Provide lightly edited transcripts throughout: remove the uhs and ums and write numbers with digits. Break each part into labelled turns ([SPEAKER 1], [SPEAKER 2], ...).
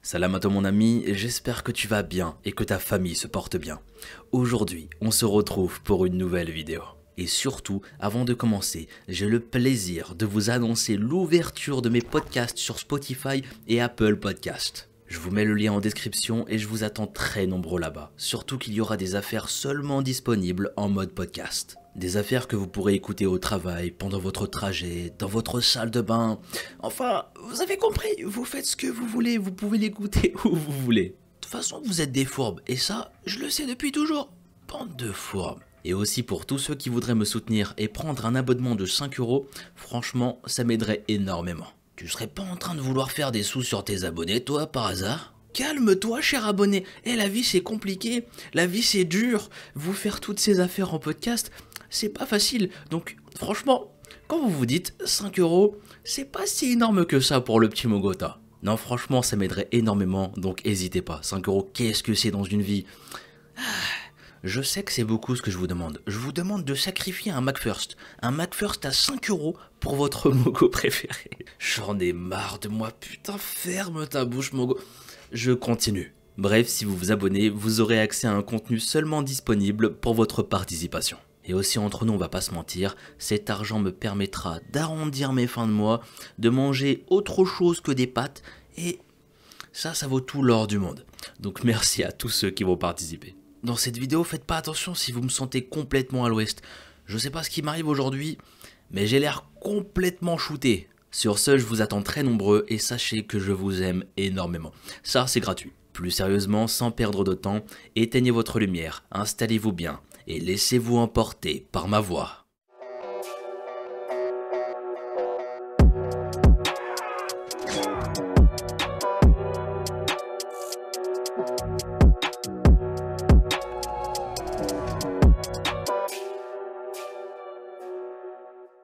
[SPEAKER 1] Salam à toi mon ami, j'espère que tu vas bien et que ta famille se porte bien. Aujourd'hui, on se retrouve pour une nouvelle vidéo. Et surtout, avant de commencer, j'ai le plaisir de vous annoncer l'ouverture de mes podcasts sur Spotify et Apple Podcasts. Je vous mets le lien en description et je vous attends très nombreux là-bas. Surtout qu'il y aura des affaires seulement disponibles en mode podcast. Des affaires que vous pourrez écouter au travail, pendant votre trajet, dans votre salle de bain. Enfin, vous avez compris, vous faites ce que vous voulez, vous pouvez l'écouter où vous voulez. De toute façon, vous êtes des fourbes, et ça, je le sais depuis toujours. Bande de fourbes. Et aussi pour tous ceux qui voudraient me soutenir et prendre un abonnement de 5 €, franchement, ça m'aiderait énormément. Tu serais pas en train de vouloir faire des sous sur tes abonnés, toi, par hasard ? Calme-toi, cher abonné. La vie, c'est compliqué. La vie, c'est dur. Vous faire toutes ces affaires en podcast, c'est pas facile. Donc, franchement, quand vous vous dites 5 €, c'est pas si énorme que ça pour le petit Mogota. Non, franchement, ça m'aiderait énormément. Donc, n'hésitez pas. 5 €, qu'est-ce que c'est dans une vie ? Je sais que c'est beaucoup ce que je vous demande. Je vous demande de sacrifier un McFirst. Un McFirst à 5 € pour votre Mogo préféré. J'en ai marre de moi. Putain, ferme ta bouche, Mogo. Je continue. Bref, si vous vous abonnez, vous aurez accès à un contenu seulement disponible pour votre participation. Et aussi entre nous, on va pas se mentir, cet argent me permettra d'arrondir mes fins de mois, de manger autre chose que des pâtes, et ça vaut tout l'or du monde. Donc merci à tous ceux qui vont participer. Dans cette vidéo, faites pas attention si vous me sentez complètement à l'ouest. Je sais pas ce qui m'arrive aujourd'hui, mais j'ai l'air complètement shooté. Sur ce, je vous attends très nombreux et sachez que je vous aime énormément. Ça, c'est gratuit. Plus sérieusement, sans perdre de temps, éteignez votre lumière, installez-vous bien et laissez-vous emporter par ma voix.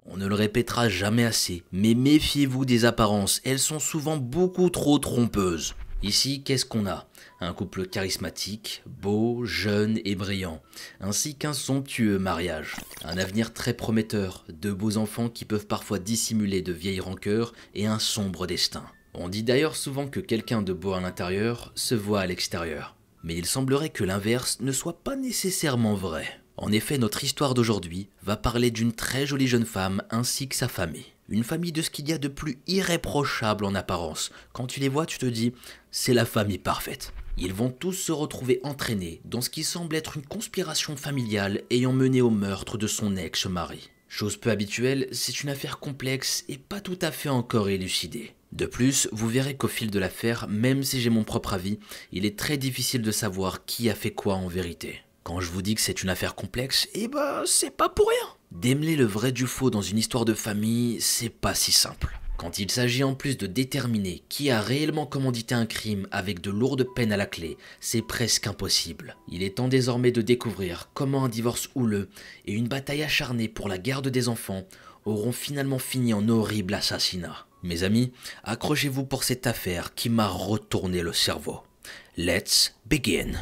[SPEAKER 1] On ne le répétera jamais assez, mais méfiez-vous des apparences, elles sont souvent beaucoup trop trompeuses. Ici, qu'est-ce qu'on a ? Un couple charismatique, beau, jeune et brillant, ainsi qu'un somptueux mariage. Un avenir très prometteur, de beaux enfants qui peuvent parfois dissimuler de vieilles rancœurs et un sombre destin. On dit d'ailleurs souvent que quelqu'un de beau à l'intérieur se voit à l'extérieur. Mais il semblerait que l'inverse ne soit pas nécessairement vrai. En effet, notre histoire d'aujourd'hui va parler d'une très jolie jeune femme ainsi que sa famille. Une famille de ce qu'il y a de plus irréprochable en apparence. Quand tu les vois, tu te dis, c'est la famille parfaite. Ils vont tous se retrouver entraînés dans ce qui semble être une conspiration familiale ayant mené au meurtre de son ex-mari. Chose peu habituelle, c'est une affaire complexe et pas tout à fait encore élucidée. De plus, vous verrez qu'au fil de l'affaire, même si j'ai mon propre avis, il est très difficile de savoir qui a fait quoi en vérité. Quand je vous dis que c'est une affaire complexe, c'est pas pour rien. Démêler le vrai du faux dans une histoire de famille, c'est pas si simple. Quand il s'agit en plus de déterminer qui a réellement commandité un crime avec de lourdes peines à la clé, c'est presque impossible. Il est temps désormais de découvrir comment un divorce houleux et une bataille acharnée pour la garde des enfants auront finalement fini en horrible assassinat. Mes amis, accrochez-vous pour cette affaire qui m'a retourné le cerveau. Let's begin.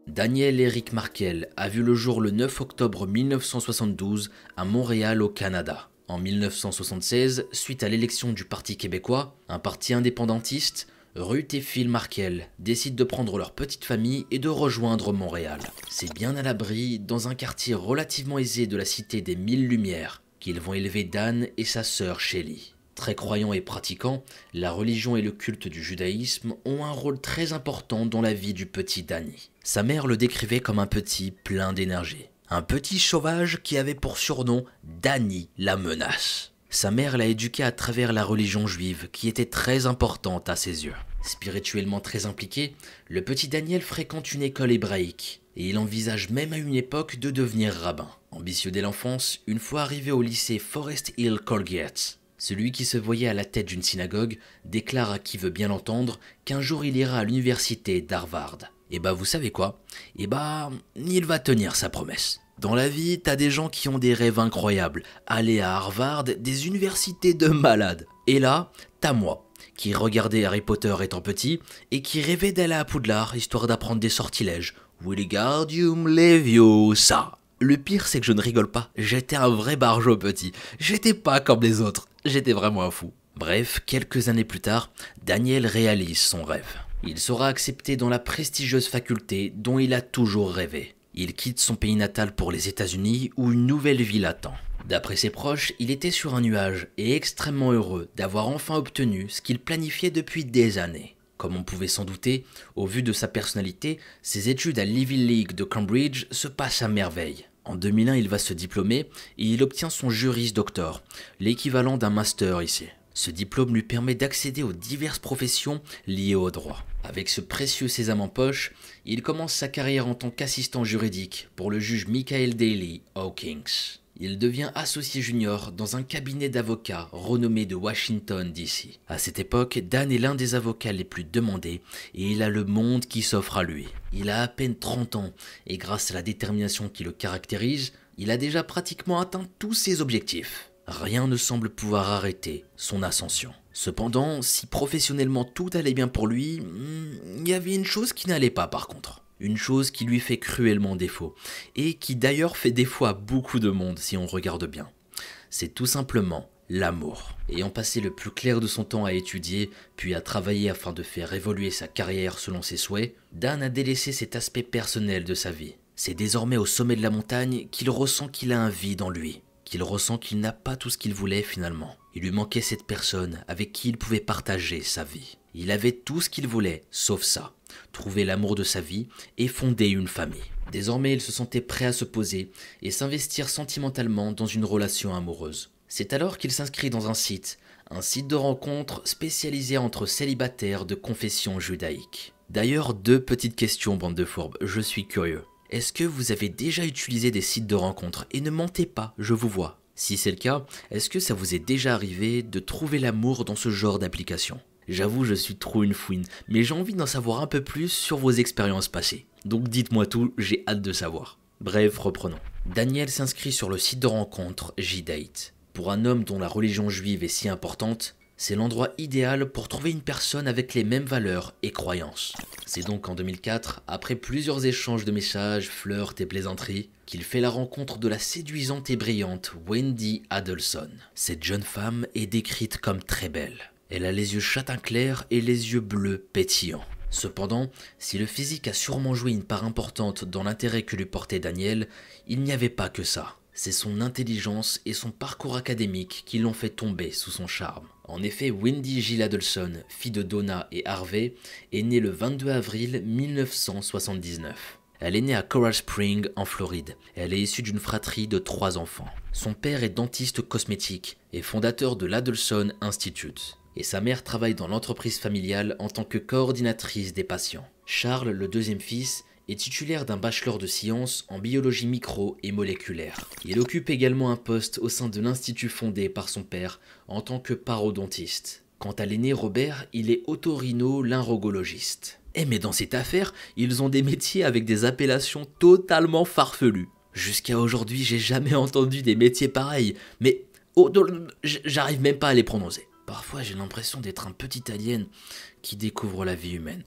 [SPEAKER 1] Daniel Eric Markel a vu le jour le 9 octobre 1972 à Montréal au Canada. En 1976, suite à l'élection du Parti québécois, un parti indépendantiste, Ruth et Phil Markel décident de prendre leur petite famille et de rejoindre Montréal. C'est bien à l'abri, dans un quartier relativement aisé de la cité des Mille Lumières, qu'ils vont élever Dan et sa sœur Shelly. Très croyants et pratiquants, la religion et le culte du judaïsme ont un rôle très important dans la vie du petit Danny. Sa mère le décrivait comme un petit plein d'énergie. Un petit sauvage qui avait pour surnom Danny la menace. Sa mère l'a éduqué à travers la religion juive qui était très importante à ses yeux. Spirituellement très impliqué, le petit Daniel fréquente une école hébraïque et il envisage même à une époque de devenir rabbin. Ambitieux dès l'enfance, une fois arrivé au lycée Forest Hill Colgate, celui qui se voyait à la tête d'une synagogue déclare à qui veut bien l'entendre qu'un jour il ira à l'université d'Harvard. Et vous savez quoi ? Il va tenir sa promesse. Dans la vie, t'as des gens qui ont des rêves incroyables. Aller à Harvard, des universités de malades. Et là, t'as moi. qui regardait Harry Potter étant petit et qui rêvait d'aller à Poudlard histoire d'apprendre des sortilèges. Wingardium Leviosa. Le pire, c'est que je ne rigole pas, j'étais un vrai barjot petit, j'étais pas comme les autres, j'étais vraiment un fou. Bref, quelques années plus tard, Daniel réalise son rêve. Il sera accepté dans la prestigieuse faculté dont il a toujours rêvé. Il quitte son pays natal pour les États-Unis où une nouvelle vie l'attend. D'après ses proches, il était sur un nuage et extrêmement heureux d'avoir enfin obtenu ce qu'il planifiait depuis des années. Comme on pouvait s'en douter, au vu de sa personnalité, ses études à l'Ivy League de Cambridge se passent à merveille. En 2001, il va se diplômer et il obtient son Juris Doctor, l'équivalent d'un master ici. Ce diplôme lui permet d'accéder aux diverses professions liées au droit. Avec ce précieux sésame en poche, il commence sa carrière en tant qu'assistant juridique pour le juge Michael Daly Hawkins. Il devient associé junior dans un cabinet d'avocats renommé de Washington DC. À cette époque, Dan est l'un des avocats les plus demandés et il a le monde qui s'offre à lui. Il a à peine 30 ans et grâce à la détermination qui le caractérise, il a déjà pratiquement atteint tous ses objectifs. Rien ne semble pouvoir arrêter son ascension. Cependant, si professionnellement tout allait bien pour lui, il y avait une chose qui n'allait pas par contre. Une chose qui lui fait cruellement défaut, et qui d'ailleurs fait défaut à beaucoup de monde si on regarde bien. C'est tout simplement l'amour. Ayant passé le plus clair de son temps à étudier, puis à travailler afin de faire évoluer sa carrière selon ses souhaits, Dan a délaissé cet aspect personnel de sa vie. C'est désormais au sommet de la montagne qu'il ressent qu'il a un vide en lui, qu'il ressent qu'il n'a pas tout ce qu'il voulait finalement. Il lui manquait cette personne avec qui il pouvait partager sa vie. Il avait tout ce qu'il voulait, sauf ça. Trouver l'amour de sa vie et fonder une famille. Désormais, il se sentait prêt à se poser et s'investir sentimentalement dans une relation amoureuse. C'est alors qu'il s'inscrit dans un site de rencontre spécialisé entre célibataires de confession judaïque. D'ailleurs, 2 petites questions, bande de fourbes, je suis curieux. Est-ce que vous avez déjà utilisé des sites de rencontre? Et ne mentez pas, je vous vois. Si c'est le cas, est-ce que ça vous est déjà arrivé de trouver l'amour dans ce genre d'application? J'avoue, je suis trop une fouine, mais j'ai envie d'en savoir un peu plus sur vos expériences passées. Donc dites-moi tout, j'ai hâte de savoir. Bref, reprenons. Daniel s'inscrit sur le site de rencontre JDate. Pour un homme dont la religion juive est si importante, c'est l'endroit idéal pour trouver une personne avec les mêmes valeurs et croyances. C'est donc en 2004, après plusieurs échanges de messages, flirts et plaisanteries, qu'il fait la rencontre de la séduisante et brillante Wendy Adelson. Cette jeune femme est décrite comme très belle. Elle a les yeux châtain clair et les yeux bleus pétillants. Cependant, si le physique a sûrement joué une part importante dans l'intérêt que lui portait Daniel, il n'y avait pas que ça. C'est son intelligence et son parcours académique qui l'ont fait tomber sous son charme. En effet, Wendy Gill Adelson, fille de Donna et Harvey, est née le 22 avril 1979. Elle est née à Coral Springs, en Floride. Elle est issue d'une fratrie de 3 enfants. Son père est dentiste cosmétique et fondateur de l'Adelson Institute. Et sa mère travaille dans l'entreprise familiale en tant que coordinatrice des patients. Charles, le 2e fils, est titulaire d'un bachelor de sciences en biologie micro et moléculaire. Il occupe également un poste au sein de l'institut fondé par son père en tant que parodontiste. Quant à l'aîné Robert, il est otorino-laryngologiste. Eh mais dans cette affaire, ils ont des métiers avec des appellations totalement farfelues. Jusqu'à aujourd'hui, j'ai jamais entendu des métiers pareils, mais j'arrive même pas à les prononcer. Parfois, j'ai l'impression d'être un petit alien qui découvre la vie humaine.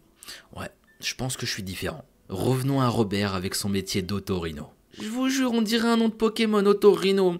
[SPEAKER 1] Ouais, je pense que je suis différent. Revenons à Robert avec son métier d'otorino. Je vous jure, on dirait un nom de Pokémon, otorino.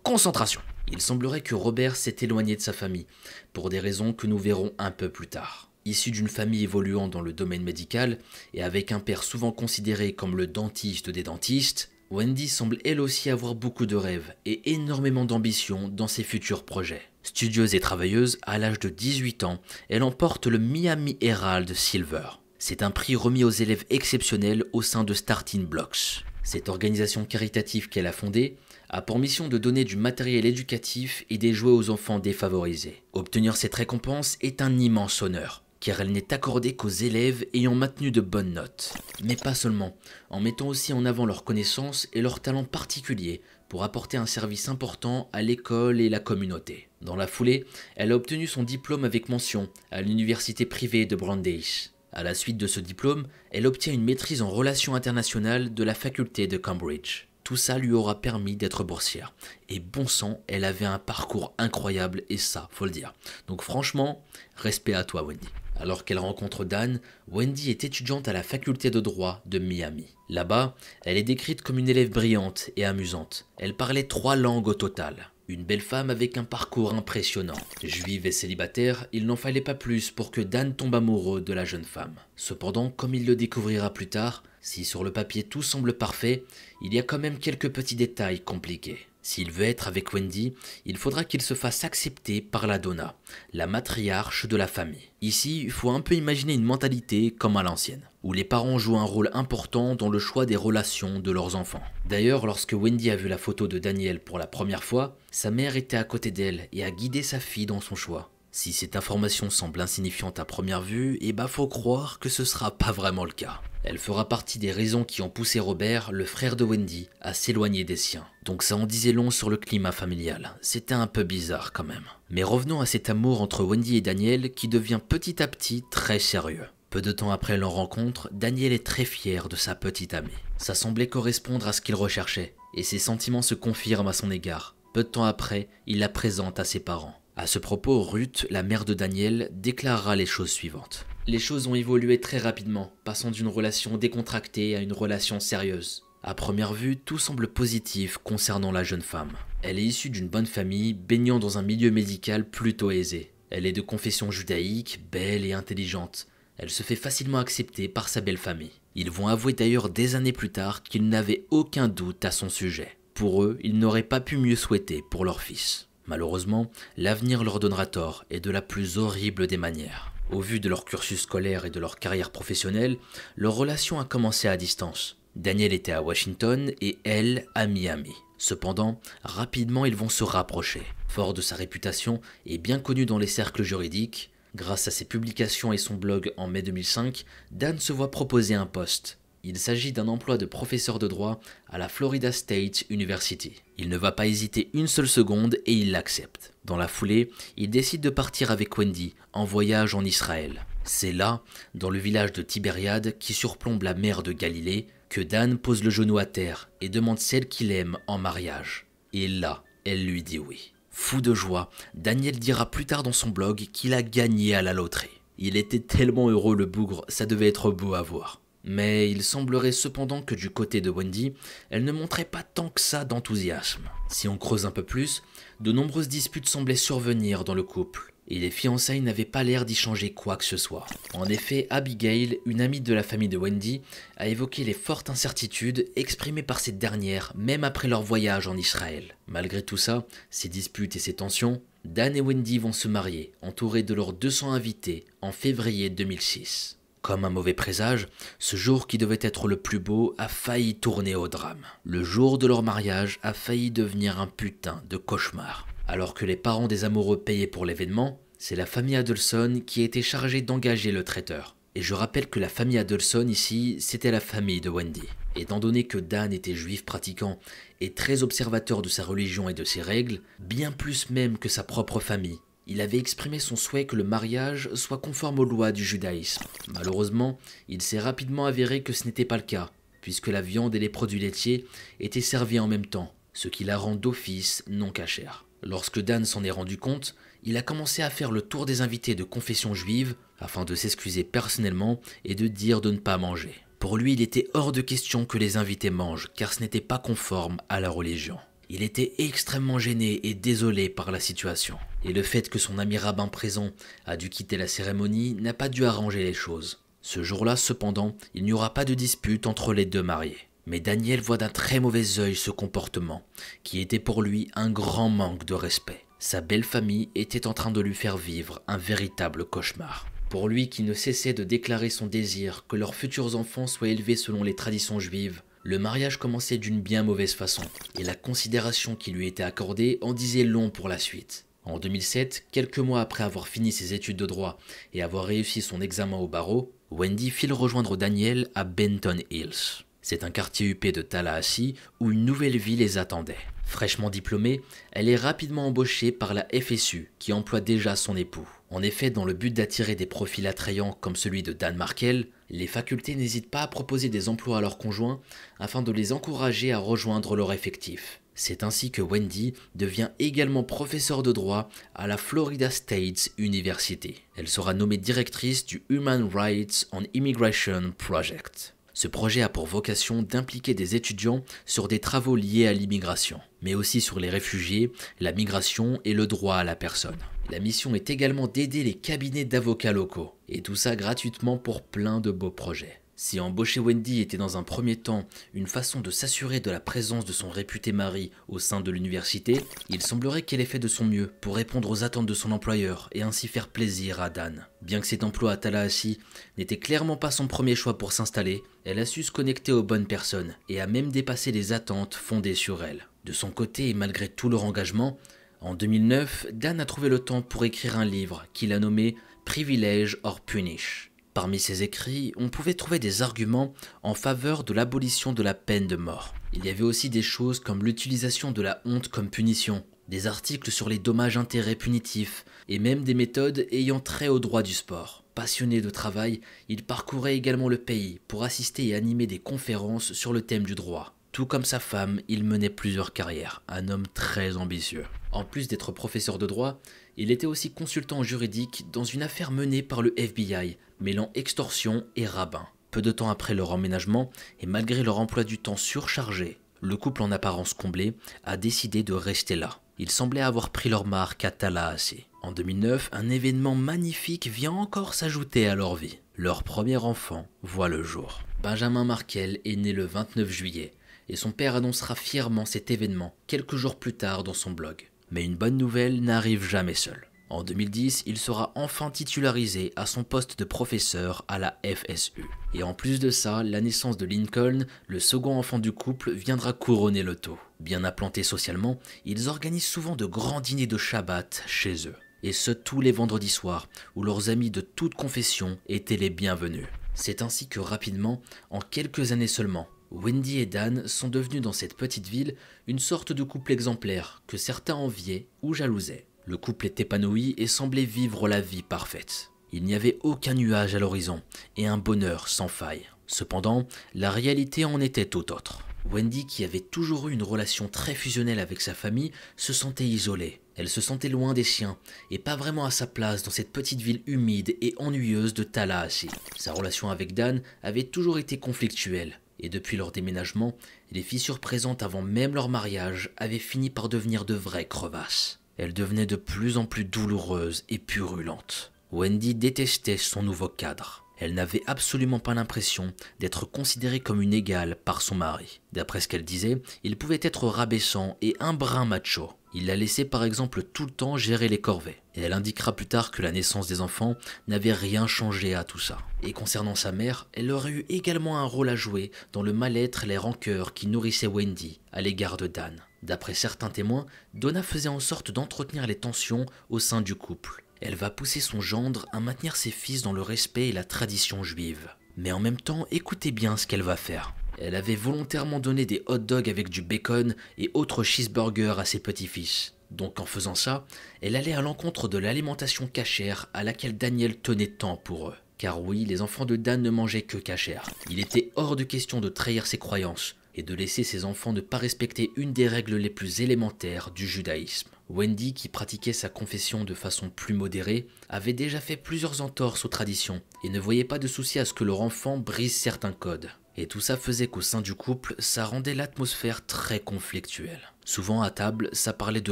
[SPEAKER 1] Concentration. Il semblerait que Robert s'est éloigné de sa famille, pour des raisons que nous verrons un peu plus tard. Issu d'une famille évoluant dans le domaine médical, et avec un père souvent considéré comme le dentiste des dentistes, Wendy semble elle aussi avoir beaucoup de rêves et énormément d'ambition dans ses futurs projets. Studieuse et travailleuse, à l'âge de 18 ans, elle emporte le Miami Herald Silver. C'est un prix remis aux élèves exceptionnels au sein de Starting Blocks. Cette organisation caritative qu'elle a fondée a pour mission de donner du matériel éducatif et des jouets aux enfants défavorisés. Obtenir cette récompense est un immense honneur, car elle n'est accordée qu'aux élèves ayant maintenu de bonnes notes. Mais pas seulement, en mettant aussi en avant leurs connaissances et leurs talents particuliers pour apporter un service important à l'école et la communauté. Dans la foulée, elle a obtenu son diplôme avec mention à l'université privée de Brandeis. À la suite de ce diplôme, elle obtient une maîtrise en relations internationales de la faculté de Cambridge. Tout ça lui aura permis d'être boursière. Et bon sang, elle avait un parcours incroyable et ça, faut le dire. Donc franchement, respect à toi Wendy. Alors qu'elle rencontre Dan, Wendy est étudiante à la faculté de droit de Miami. Là-bas, elle est décrite comme une élève brillante et amusante. Elle parlait 3 langues au total. Une belle femme avec un parcours impressionnant. Juive et célibataire, il n'en fallait pas plus pour que Dan tombe amoureux de la jeune femme. Cependant, comme il le découvrira plus tard, si sur le papier tout semble parfait, il y a quand même quelques petits détails compliqués. S'il veut être avec Wendy, il faudra qu'il se fasse accepter par la Donna, la matriarche de la famille. Ici, il faut un peu imaginer une mentalité comme à l'ancienne, où les parents jouent un rôle important dans le choix des relations de leurs enfants. D'ailleurs, lorsque Wendy a vu la photo de Daniel pour la première fois, sa mère était à côté d'elle et a guidé sa fille dans son choix. Si cette information semble insignifiante à première vue, faut croire que ce sera pas vraiment le cas. Elle fera partie des raisons qui ont poussé Robert, le frère de Wendy, à s'éloigner des siens. Donc ça en disait long sur le climat familial. C'était un peu bizarre quand même. Mais revenons à cet amour entre Wendy et Daniel qui devient petit à petit très sérieux. Peu de temps après leur rencontre, Daniel est très fier de sa petite amie. Ça semblait correspondre à ce qu'il recherchait, et ses sentiments se confirment à son égard. Peu de temps après, il la présente à ses parents. À ce propos, Ruth, la mère de Daniel, déclarera les choses suivantes. Les choses ont évolué très rapidement, passant d'une relation décontractée à une relation sérieuse. À première vue, tout semble positif concernant la jeune femme. Elle est issue d'une bonne famille, baignant dans un milieu médical plutôt aisé. Elle est de confession judaïque, belle et intelligente. Elle se fait facilement accepter par sa belle famille. Ils vont avouer d'ailleurs des années plus tard qu'ils n'avaient aucun doute à son sujet. Pour eux, ils n'auraient pas pu mieux souhaiter pour leur fils. Malheureusement, l'avenir leur donnera tort et de la plus horrible des manières. Au vu de leur cursus scolaire et de leur carrière professionnelle, leur relation a commencé à distance. Daniel était à Washington et elle à Miami. Cependant, rapidement ils vont se rapprocher. Fort de sa réputation et bien connu dans les cercles juridiques, grâce à ses publications et son blog en mai 2005, Dan se voit proposer un poste. Il s'agit d'un emploi de professeur de droit à la Florida State University. Il ne va pas hésiter une seule seconde et il l'accepte. Dans la foulée, il décide de partir avec Wendy en voyage en Israël. C'est là, dans le village de Tibériade qui surplombe la mer de Galilée, que Dan pose le genou à terre et demande celle qu'il aime en mariage. Et là, elle lui dit oui. Fou de joie, Daniel dira plus tard dans son blog qu'il a gagné à la loterie. Il était tellement heureux le bougre, ça devait être beau à voir. Mais il semblerait cependant que du côté de Wendy, elle ne montrait pas tant que ça d'enthousiasme. Si on creuse un peu plus, de nombreuses disputes semblaient survenir dans le couple, et les fiançailles n'avaient pas l'air d'y changer quoi que ce soit. En effet, Abigail, une amie de la famille de Wendy, a évoqué les fortes incertitudes exprimées par cette dernière même après leur voyage en Israël. Malgré tout ça, ces disputes et ces tensions, Dan et Wendy vont se marier, entourés de leurs 200 invités, en février 2006. Comme un mauvais présage, ce jour qui devait être le plus beau a failli tourner au drame. Le jour de leur mariage a failli devenir un putain de cauchemar. Alors que les parents des amoureux payaient pour l'événement, c'est la famille Adelson qui a été chargée d'engager le traiteur. Et je rappelle que la famille Adelson ici, c'était la famille de Wendy. Étant donné que Dan était juif pratiquant et très observateur de sa religion et de ses règles, bien plus même que sa propre famille, il avait exprimé son souhait que le mariage soit conforme aux lois du judaïsme. Malheureusement, il s'est rapidement avéré que ce n'était pas le cas, puisque la viande et les produits laitiers étaient servis en même temps, ce qui la rend d'office non cachère. Lorsque Dan s'en est rendu compte, il a commencé à faire le tour des invités de confession juive afin de s'excuser personnellement et de dire de ne pas manger. Pour lui, il était hors de question que les invités mangent, car ce n'était pas conforme à la religion. Il était extrêmement gêné et désolé par la situation. Et le fait que son ami rabbin présent a dû quitter la cérémonie n'a pas dû arranger les choses. Ce jour-là, cependant, il n'y aura pas de dispute entre les deux mariés. Mais Daniel voit d'un très mauvais œil ce comportement, qui était pour lui un grand manque de respect. Sa belle famille était en train de lui faire vivre un véritable cauchemar. Pour lui qui ne cessait de déclarer son désir que leurs futurs enfants soient élevés selon les traditions juives, le mariage commençait d'une bien mauvaise façon, et la considération qui lui était accordée en disait long pour la suite. En 2007, quelques mois après avoir fini ses études de droit et avoir réussi son examen au barreau, Wendy file rejoindre Daniel à Benton Hills. C'est un quartier huppé de Tallahassee où une nouvelle vie les attendait. Fraîchement diplômée, elle est rapidement embauchée par la FSU qui emploie déjà son époux. En effet, dans le but d'attirer des profils attrayants comme celui de Dan Markel, Les facultés n'hésitent pas à proposer des emplois à leurs conjoints afin de les encourager à rejoindre leur effectif. C'est ainsi que Wendy devient également professeure de droit à la Florida State University. Elle sera nommée directrice du Human Rights on Immigration Project. Ce projet a pour vocation d'impliquer des étudiants sur des travaux liés à l'immigration, mais aussi sur les réfugiés, la migration et le droit à la personne. La mission est également d'aider les cabinets d'avocats locaux, et tout ça gratuitement pour plein de beaux projets. Si embaucher Wendy était dans un premier temps une façon de s'assurer de la présence de son réputé mari au sein de l'université, il semblerait qu'elle ait fait de son mieux pour répondre aux attentes de son employeur et ainsi faire plaisir à Dan. Bien que cet emploi à Tallahassee n'était clairement pas son premier choix pour s'installer, elle a su se connecter aux bonnes personnes et a même dépassé les attentes fondées sur elle. De son côté et malgré tout leur engagement, en 2009, Dan a trouvé le temps pour écrire un livre qu'il a nommé « Privilege or Punish ». Parmi ses écrits, on pouvait trouver des arguments en faveur de l'abolition de la peine de mort. Il y avait aussi des choses comme l'utilisation de la honte comme punition, des articles sur les dommages-intérêts punitifs et même des méthodes ayant trait au droit du sport. Passionné de travail, il parcourait également le pays pour assister et animer des conférences sur le thème du droit. Tout comme sa femme, il menait plusieurs carrières, un homme très ambitieux. En plus d'être professeur de droit, il était aussi consultant juridique dans une affaire menée par le FBI, mêlant extorsion et rabbin. Peu de temps après leur emménagement, et malgré leur emploi du temps surchargé, le couple en apparence comblé a décidé de rester là. Ils semblaient avoir pris leur marque à Tallahassee. En 2009, un événement magnifique vient encore s'ajouter à leur vie. Leur premier enfant voit le jour. Benjamin Markel est né le 29 juillet. Et son père annoncera fièrement cet événement quelques jours plus tard dans son blog. Mais une bonne nouvelle n'arrive jamais seule. En 2010, il sera enfin titularisé à son poste de professeur à la FSU. Et en plus de ça, la naissance de Lincoln, le second enfant du couple, viendra couronner le tout. Bien implantés socialement, ils organisent souvent de grands dîners de Shabbat chez eux. Et ce tous les vendredis soirs, où leurs amis de toute confession étaient les bienvenus. C'est ainsi que rapidement, en quelques années seulement, Wendy et Dan sont devenus dans cette petite ville une sorte de couple exemplaire que certains enviaient ou jalousaient. Le couple est épanoui et semblait vivre la vie parfaite. Il n'y avait aucun nuage à l'horizon et un bonheur sans faille. Cependant, la réalité en était tout autre. Wendy, qui avait toujours eu une relation très fusionnelle avec sa famille, se sentait isolée. Elle se sentait loin des siens et pas vraiment à sa place dans cette petite ville humide et ennuyeuse de Tallahassee. Sa relation avec Dan avait toujours été conflictuelle. Et depuis leur déménagement, les fissures présentes avant même leur mariage avaient fini par devenir de vraies crevasses. Elles devenaient de plus en plus douloureuses et purulentes. Wendy détestait son nouveau cadre. Elle n'avait absolument pas l'impression d'être considérée comme une égale par son mari. D'après ce qu'elle disait, il pouvait être rabaissant et un brin macho. Il la laissait par exemple tout le temps gérer les corvées. Et elle indiquera plus tard que la naissance des enfants n'avait rien changé à tout ça. Et concernant sa mère, elle aurait eu également un rôle à jouer dans le mal-être et les rancœurs qui nourrissaient Wendy à l'égard de Dan. D'après certains témoins, Donna faisait en sorte d'entretenir les tensions au sein du couple. Elle va pousser son gendre à maintenir ses fils dans le respect et la tradition juive. Mais en même temps, écoutez bien ce qu'elle va faire. Elle avait volontairement donné des hot dogs avec du bacon et autres cheeseburgers à ses petits-fils. Donc en faisant ça, elle allait à l'encontre de l'alimentation cachère à laquelle Daniel tenait tant pour eux. Car oui, les enfants de Dan ne mangeaient que cachère. Il était hors de question de trahir ses croyances et de laisser ses enfants ne pas respecter une des règles les plus élémentaires du judaïsme. Wendy, qui pratiquait sa confession de façon plus modérée, avait déjà fait plusieurs entorses aux traditions et ne voyait pas de souci à ce que leur enfant brise certains codes. Et tout ça faisait qu'au sein du couple, ça rendait l'atmosphère très conflictuelle. Souvent à table, ça parlait de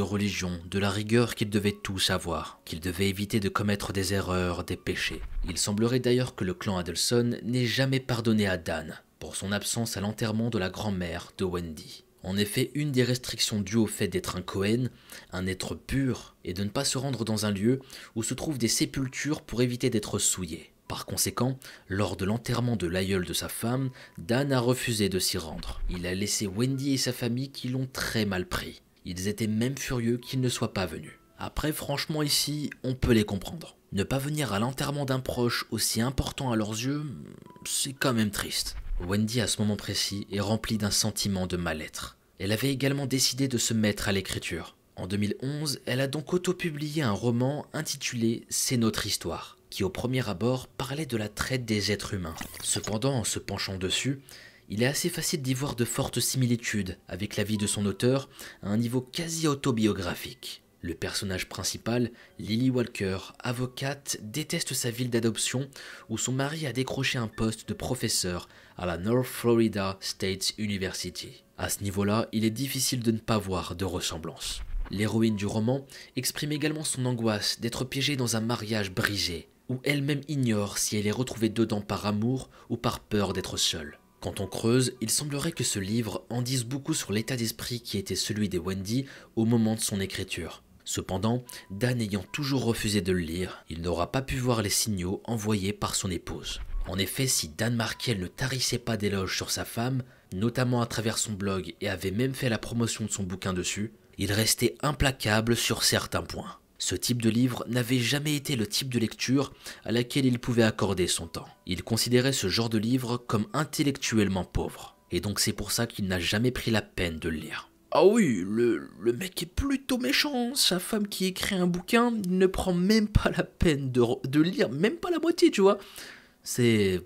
[SPEAKER 1] religion, de la rigueur qu'ils devaient tous avoir, qu'ils devaient éviter de commettre des erreurs, des péchés. Il semblerait d'ailleurs que le clan Adelson n'ait jamais pardonné à Dan pour son absence à l'enterrement de la grand-mère de Wendy. En effet, une des restrictions dues au fait d'être un Cohen, un être pur, est de ne pas se rendre dans un lieu où se trouvent des sépultures pour éviter d'être souillé. Par conséquent, lors de l'enterrement de l'aïeul de sa femme, Dan a refusé de s'y rendre. Il a laissé Wendy et sa famille qui l'ont très mal pris. Ils étaient même furieux qu'il ne soit pas venu. Après, franchement ici, on peut les comprendre. Ne pas venir à l'enterrement d'un proche aussi important à leurs yeux, c'est quand même triste. Wendy, à ce moment précis, est remplie d'un sentiment de mal-être. Elle avait également décidé de se mettre à l'écriture. En 2011, elle a donc auto-publié un roman intitulé « C'est notre histoire ». qui au premier abord parlait de la traite des êtres humains. Cependant, en se penchant dessus, il est assez facile d'y voir de fortes similitudes avec la vie de son auteur à un niveau quasi autobiographique. Le personnage principal, Lily Walker, avocate, déteste sa ville d'adoption où son mari a décroché un poste de professeur à la North Florida State University. À ce niveau-là, il est difficile de ne pas voir de ressemblance. L'héroïne du roman exprime également son angoisse d'être piégée dans un mariage brisé, où elle-même ignore si elle est retrouvée dedans par amour ou par peur d'être seule. Quand on creuse, il semblerait que ce livre en dise beaucoup sur l'état d'esprit qui était celui de Wendy au moment de son écriture. Cependant, Dan ayant toujours refusé de le lire, il n'aura pas pu voir les signaux envoyés par son épouse. En effet, si Dan Markel ne tarissait pas d'éloges sur sa femme, notamment à travers son blog et avait même fait la promotion de son bouquin dessus, il restait implacable sur certains points. Ce type de livre n'avait jamais été le type de lecture à laquelle il pouvait accorder son temps. Il considérait ce genre de livre comme intellectuellement pauvre, et donc c'est pour ça qu'il n'a jamais pris la peine de le lire. Ah oui, le mec est plutôt méchant, sa femme qui écrit un bouquin ne prend même pas la peine de lire, même pas la moitié, tu vois. C'est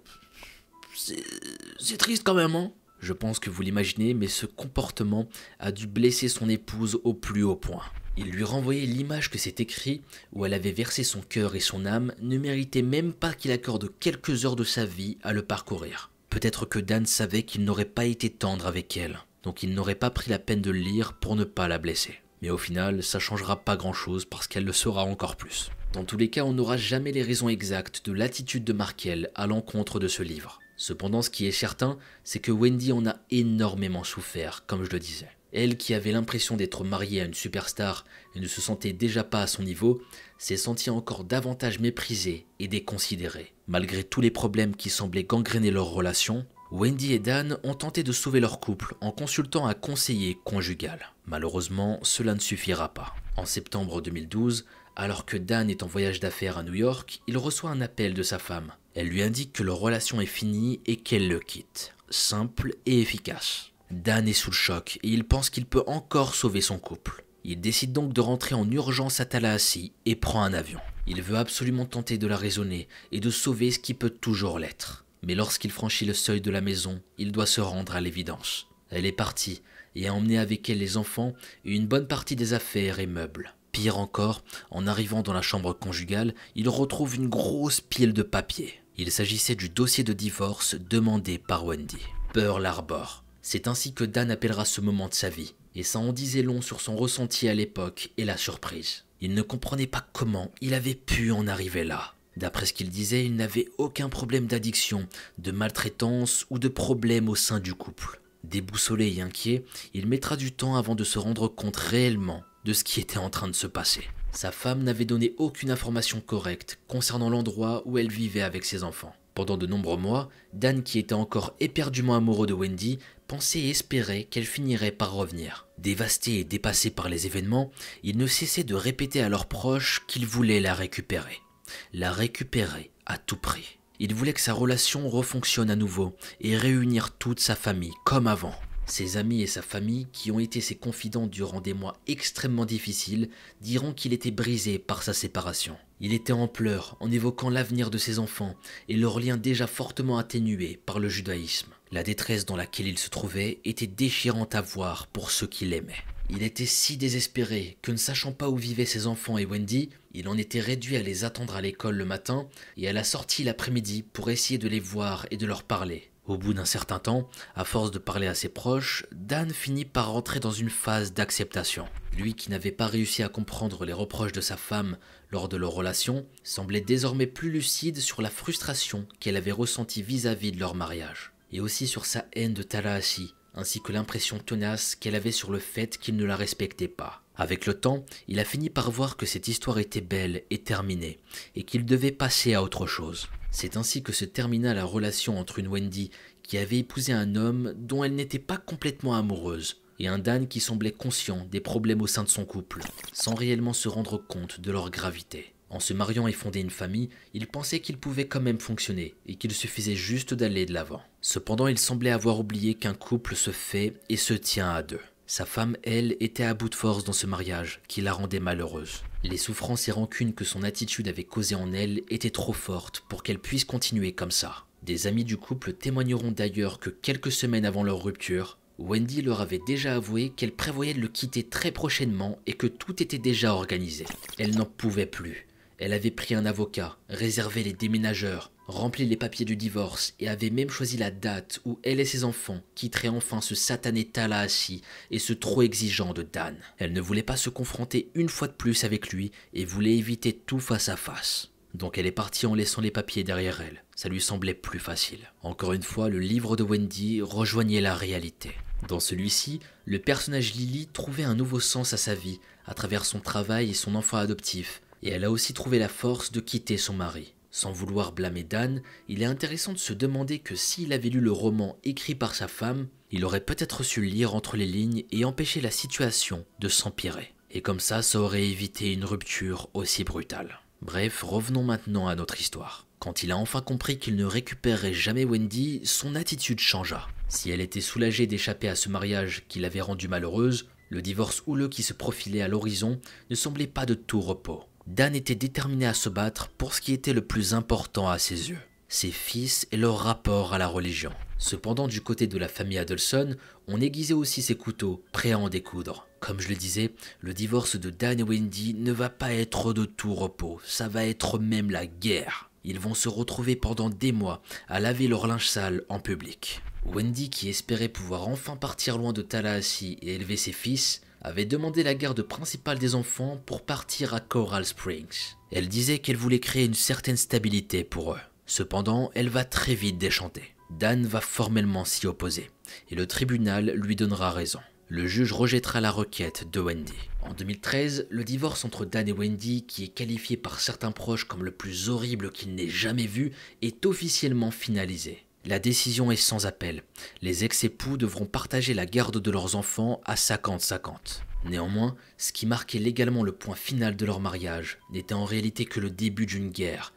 [SPEAKER 1] triste quand même, hein. Je pense que vous l'imaginez, mais ce comportement a dû blesser son épouse au plus haut point. Il lui renvoyait l'image que cet écrit, où elle avait versé son cœur et son âme, ne méritait même pas qu'il accorde quelques heures de sa vie à le parcourir. Peut-être que Dan savait qu'il n'aurait pas été tendre avec elle, donc il n'aurait pas pris la peine de le lire pour ne pas la blesser. Mais au final, ça changera pas grand-chose parce qu'elle le saura encore plus. Dans tous les cas, on n'aura jamais les raisons exactes de l'attitude de Markel à l'encontre de ce livre. Cependant, ce qui est certain, c'est que Wendy en a énormément souffert, comme je le disais. Elle, qui avait l'impression d'être mariée à une superstar et ne se sentait déjà pas à son niveau, s'est sentie encore davantage méprisée et déconsidérée. Malgré tous les problèmes qui semblaient gangréner leur relation, Wendy et Dan ont tenté de sauver leur couple en consultant un conseiller conjugal. Malheureusement, cela ne suffira pas. En septembre 2012, alors que Dan est en voyage d'affaires à New York, il reçoit un appel de sa femme. Elle lui indique que leur relation est finie et qu'elle le quitte. Simple et efficace. Dan est sous le choc et il pense qu'il peut encore sauver son couple. Il décide donc de rentrer en urgence à Tallahassee et prend un avion. Il veut absolument tenter de la raisonner et de sauver ce qui peut toujours l'être. Mais lorsqu'il franchit le seuil de la maison, il doit se rendre à l'évidence. Elle est partie et a emmené avec elle les enfants et une bonne partie des affaires et meubles. Pire encore, en arrivant dans la chambre conjugale, il retrouve une grosse pile de papiers. Il s'agissait du dossier de divorce demandé par Wendy. Pearl Harbor. C'est ainsi que Dan appellera ce moment de sa vie, et ça en disait long sur son ressenti à l'époque et la surprise. Il ne comprenait pas comment il avait pu en arriver là. D'après ce qu'il disait, il n'avait aucun problème d'addiction, de maltraitance ou de problème au sein du couple. Déboussolé et inquiet, il mettra du temps avant de se rendre compte réellement de ce qui était en train de se passer. Sa femme n'avait donné aucune information correcte concernant l'endroit où elle vivait avec ses enfants. Pendant de nombreux mois, Dan, qui était encore éperdument amoureux de Wendy, pensait et espérait qu'elle finirait par revenir. Dévasté et dépassé par les événements, il ne cessait de répéter à leurs proches qu'il voulait la récupérer. La récupérer à tout prix. Il voulait que sa relation refonctionne à nouveau et réunir toute sa famille comme avant. Ses amis et sa famille, qui ont été ses confidents durant des mois extrêmement difficiles, diront qu'il était brisé par sa séparation. Il était en pleurs en évoquant l'avenir de ses enfants et leur lien déjà fortement atténué par le judaïsme. La détresse dans laquelle il se trouvait était déchirante à voir pour ceux qui l'aimaient. Il était si désespéré que, ne sachant pas où vivaient ses enfants et Wendy, il en était réduit à les attendre à l'école le matin et à la sortie l'après-midi pour essayer de les voir et de leur parler. Au bout d'un certain temps, à force de parler à ses proches, Dan finit par rentrer dans une phase d'acceptation. Lui, qui n'avait pas réussi à comprendre les reproches de sa femme lors de leur relation, semblait désormais plus lucide sur la frustration qu'elle avait ressentie vis-à-vis de leur mariage, et aussi sur sa haine de Tallahassee, ainsi que l'impression tenace qu'elle avait sur le fait qu'il ne la respectait pas. Avec le temps, il a fini par voir que cette histoire était belle et terminée, et qu'il devait passer à autre chose. C'est ainsi que se termina la relation entre une Wendy qui avait épousé un homme dont elle n'était pas complètement amoureuse, et un Dan qui semblait conscient des problèmes au sein de son couple, sans réellement se rendre compte de leur gravité. En se mariant et fonder une famille, il pensait qu'il pouvait quand même fonctionner, et qu'il suffisait juste d'aller de l'avant. Cependant, il semblait avoir oublié qu'un couple se fait et se tient à deux. Sa femme, elle, était à bout de force dans ce mariage, qui la rendait malheureuse. Les souffrances et rancunes que son attitude avait causées en elle étaient trop fortes pour qu'elle puisse continuer comme ça. Des amis du couple témoigneront d'ailleurs que quelques semaines avant leur rupture, Wendy leur avait déjà avoué qu'elle prévoyait de le quitter très prochainement et que tout était déjà organisé. Elle n'en pouvait plus. Elle avait pris un avocat, réservé les déménageurs, rempli les papiers du divorce et avait même choisi la date où elle et ses enfants quitteraient enfin ce satané Tallahassee et ce trop exigeant de Dan. Elle ne voulait pas se confronter une fois de plus avec lui et voulait éviter tout face à face. Donc elle est partie en laissant les papiers derrière elle. Ça lui semblait plus facile. Encore une fois, le livre de Wendy rejoignait la réalité. Dans celui-ci, le personnage Lily trouvait un nouveau sens à sa vie à travers son travail et son enfant adoptif. Et elle a aussi trouvé la force de quitter son mari. Sans vouloir blâmer Dan, il est intéressant de se demander que s'il avait lu le roman écrit par sa femme, il aurait peut-être su lire entre les lignes et empêcher la situation de s'empirer. Et comme ça aurait évité une rupture aussi brutale. Bref, revenons maintenant à notre histoire. Quand il a enfin compris qu'il ne récupérerait jamais Wendy, son attitude changea. Si elle était soulagée d'échapper à ce mariage qui l'avait rendue malheureuse, le divorce houleux qui se profilait à l'horizon ne semblait pas de tout repos. Dan était déterminé à se battre pour ce qui était le plus important à ses yeux, ses fils et leur rapport à la religion. Cependant, du côté de la famille Adelson, on aiguisait aussi ses couteaux, prêts à en découdre. Comme je le disais, le divorce de Dan et Wendy ne va pas être de tout repos, ça va être même la guerre. Ils vont se retrouver pendant des mois à laver leur linge sale en public. Wendy, qui espérait pouvoir enfin partir loin de Tallahassee et élever ses fils, avait demandé la garde principale des enfants pour partir à Coral Springs. Elle disait qu'elle voulait créer une certaine stabilité pour eux. Cependant, elle va très vite déchanter. Dan va formellement s'y opposer, et le tribunal lui donnera raison. Le juge rejettera la requête de Wendy. En 2013, le divorce entre Dan et Wendy, qui est qualifié par certains proches comme le plus horrible qu'il n'ait jamais vu, est officiellement finalisé. La décision est sans appel. Les ex-époux devront partager la garde de leurs enfants à 50-50. Néanmoins, ce qui marquait légalement le point final de leur mariage n'était en réalité que le début d'une guerre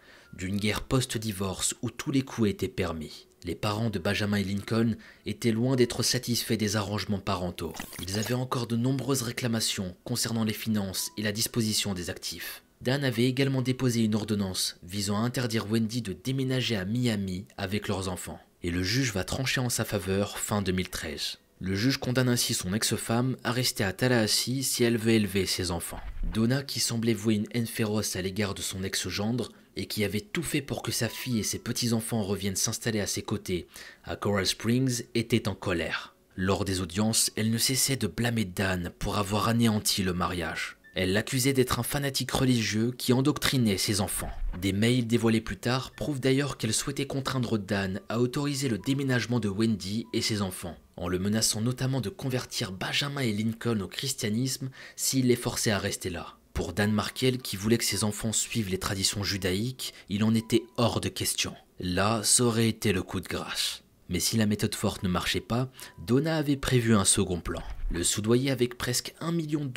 [SPEAKER 1] post-divorce où tous les coups étaient permis. Les parents de Benjamin et Lincoln étaient loin d'être satisfaits des arrangements parentaux. Ils avaient encore de nombreuses réclamations concernant les finances et la disposition des actifs. Dan avait également déposé une ordonnance visant à interdire Wendy de déménager à Miami avec leurs enfants. Et le juge va trancher en sa faveur fin 2013. Le juge condamne ainsi son ex-femme à rester à Tallahassee si elle veut élever ses enfants. Donna, qui semblait vouer une haine féroce à l'égard de son ex-gendre et qui avait tout fait pour que sa fille et ses petits-enfants reviennent s'installer à ses côtés à Coral Springs, était en colère. Lors des audiences, elle ne cessait de blâmer Dan pour avoir anéanti le mariage. Elle l'accusait d'être un fanatique religieux qui endoctrinait ses enfants. Des mails dévoilés plus tard prouvent d'ailleurs qu'elle souhaitait contraindre Dan à autoriser le déménagement de Wendy et ses enfants, en le menaçant notamment de convertir Benjamin et Lincoln au christianisme s'il les forçait à rester là. Pour Dan Markel, qui voulait que ses enfants suivent les traditions judaïques, il en était hors de question. Là, ça aurait été le coup de grâce. Mais si la méthode forte ne marchait pas, Donna avait prévu un second plan. Le soudoyer avec presque $1 million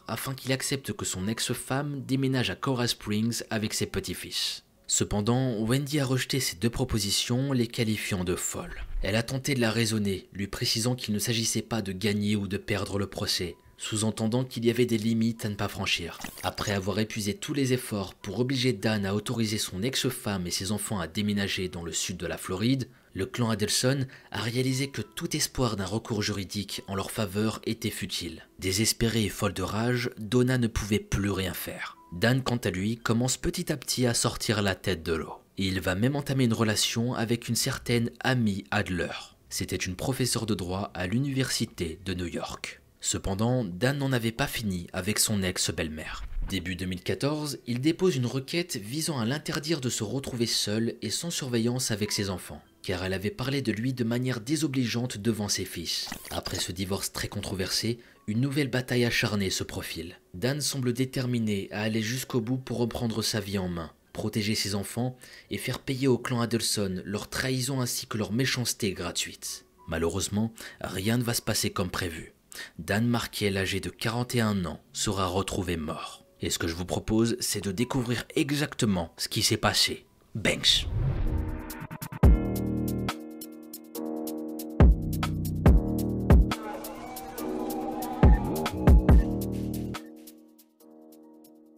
[SPEAKER 1] afin qu'il accepte que son ex-femme déménage à Coral Springs avec ses petits-fils. Cependant, Wendy a rejeté ces deux propositions, les qualifiant de folles. Elle a tenté de la raisonner, lui précisant qu'il ne s'agissait pas de gagner ou de perdre le procès, sous-entendant qu'il y avait des limites à ne pas franchir. Après avoir épuisé tous les efforts pour obliger Dan à autoriser son ex-femme et ses enfants à déménager dans le sud de la Floride, le clan Adelson a réalisé que tout espoir d'un recours juridique en leur faveur était futile. Désespérée et folle de rage, Donna ne pouvait plus rien faire. Dan, quant à lui, commence petit à petit à sortir la tête de l'eau. Et il va même entamer une relation avec une certaine Amy Adler. C'était une professeure de droit à l'université de New York. Cependant, Dan n'en avait pas fini avec son ex-belle-mère. Début 2014, il dépose une requête visant à l'interdire de se retrouver seul et sans surveillance avec ses enfants, car elle avait parlé de lui de manière désobligeante devant ses fils. Après ce divorce très controversé, une nouvelle bataille acharnée se profile. Dan semble déterminé à aller jusqu'au bout pour reprendre sa vie en main, protéger ses enfants et faire payer au clan Adelson leur trahison ainsi que leur méchanceté gratuite. Malheureusement, rien ne va se passer comme prévu. Dan Markel, âgé de 41 ans, sera retrouvé mort. Et ce que je vous propose, c'est de découvrir exactement ce qui s'est passé. Banks.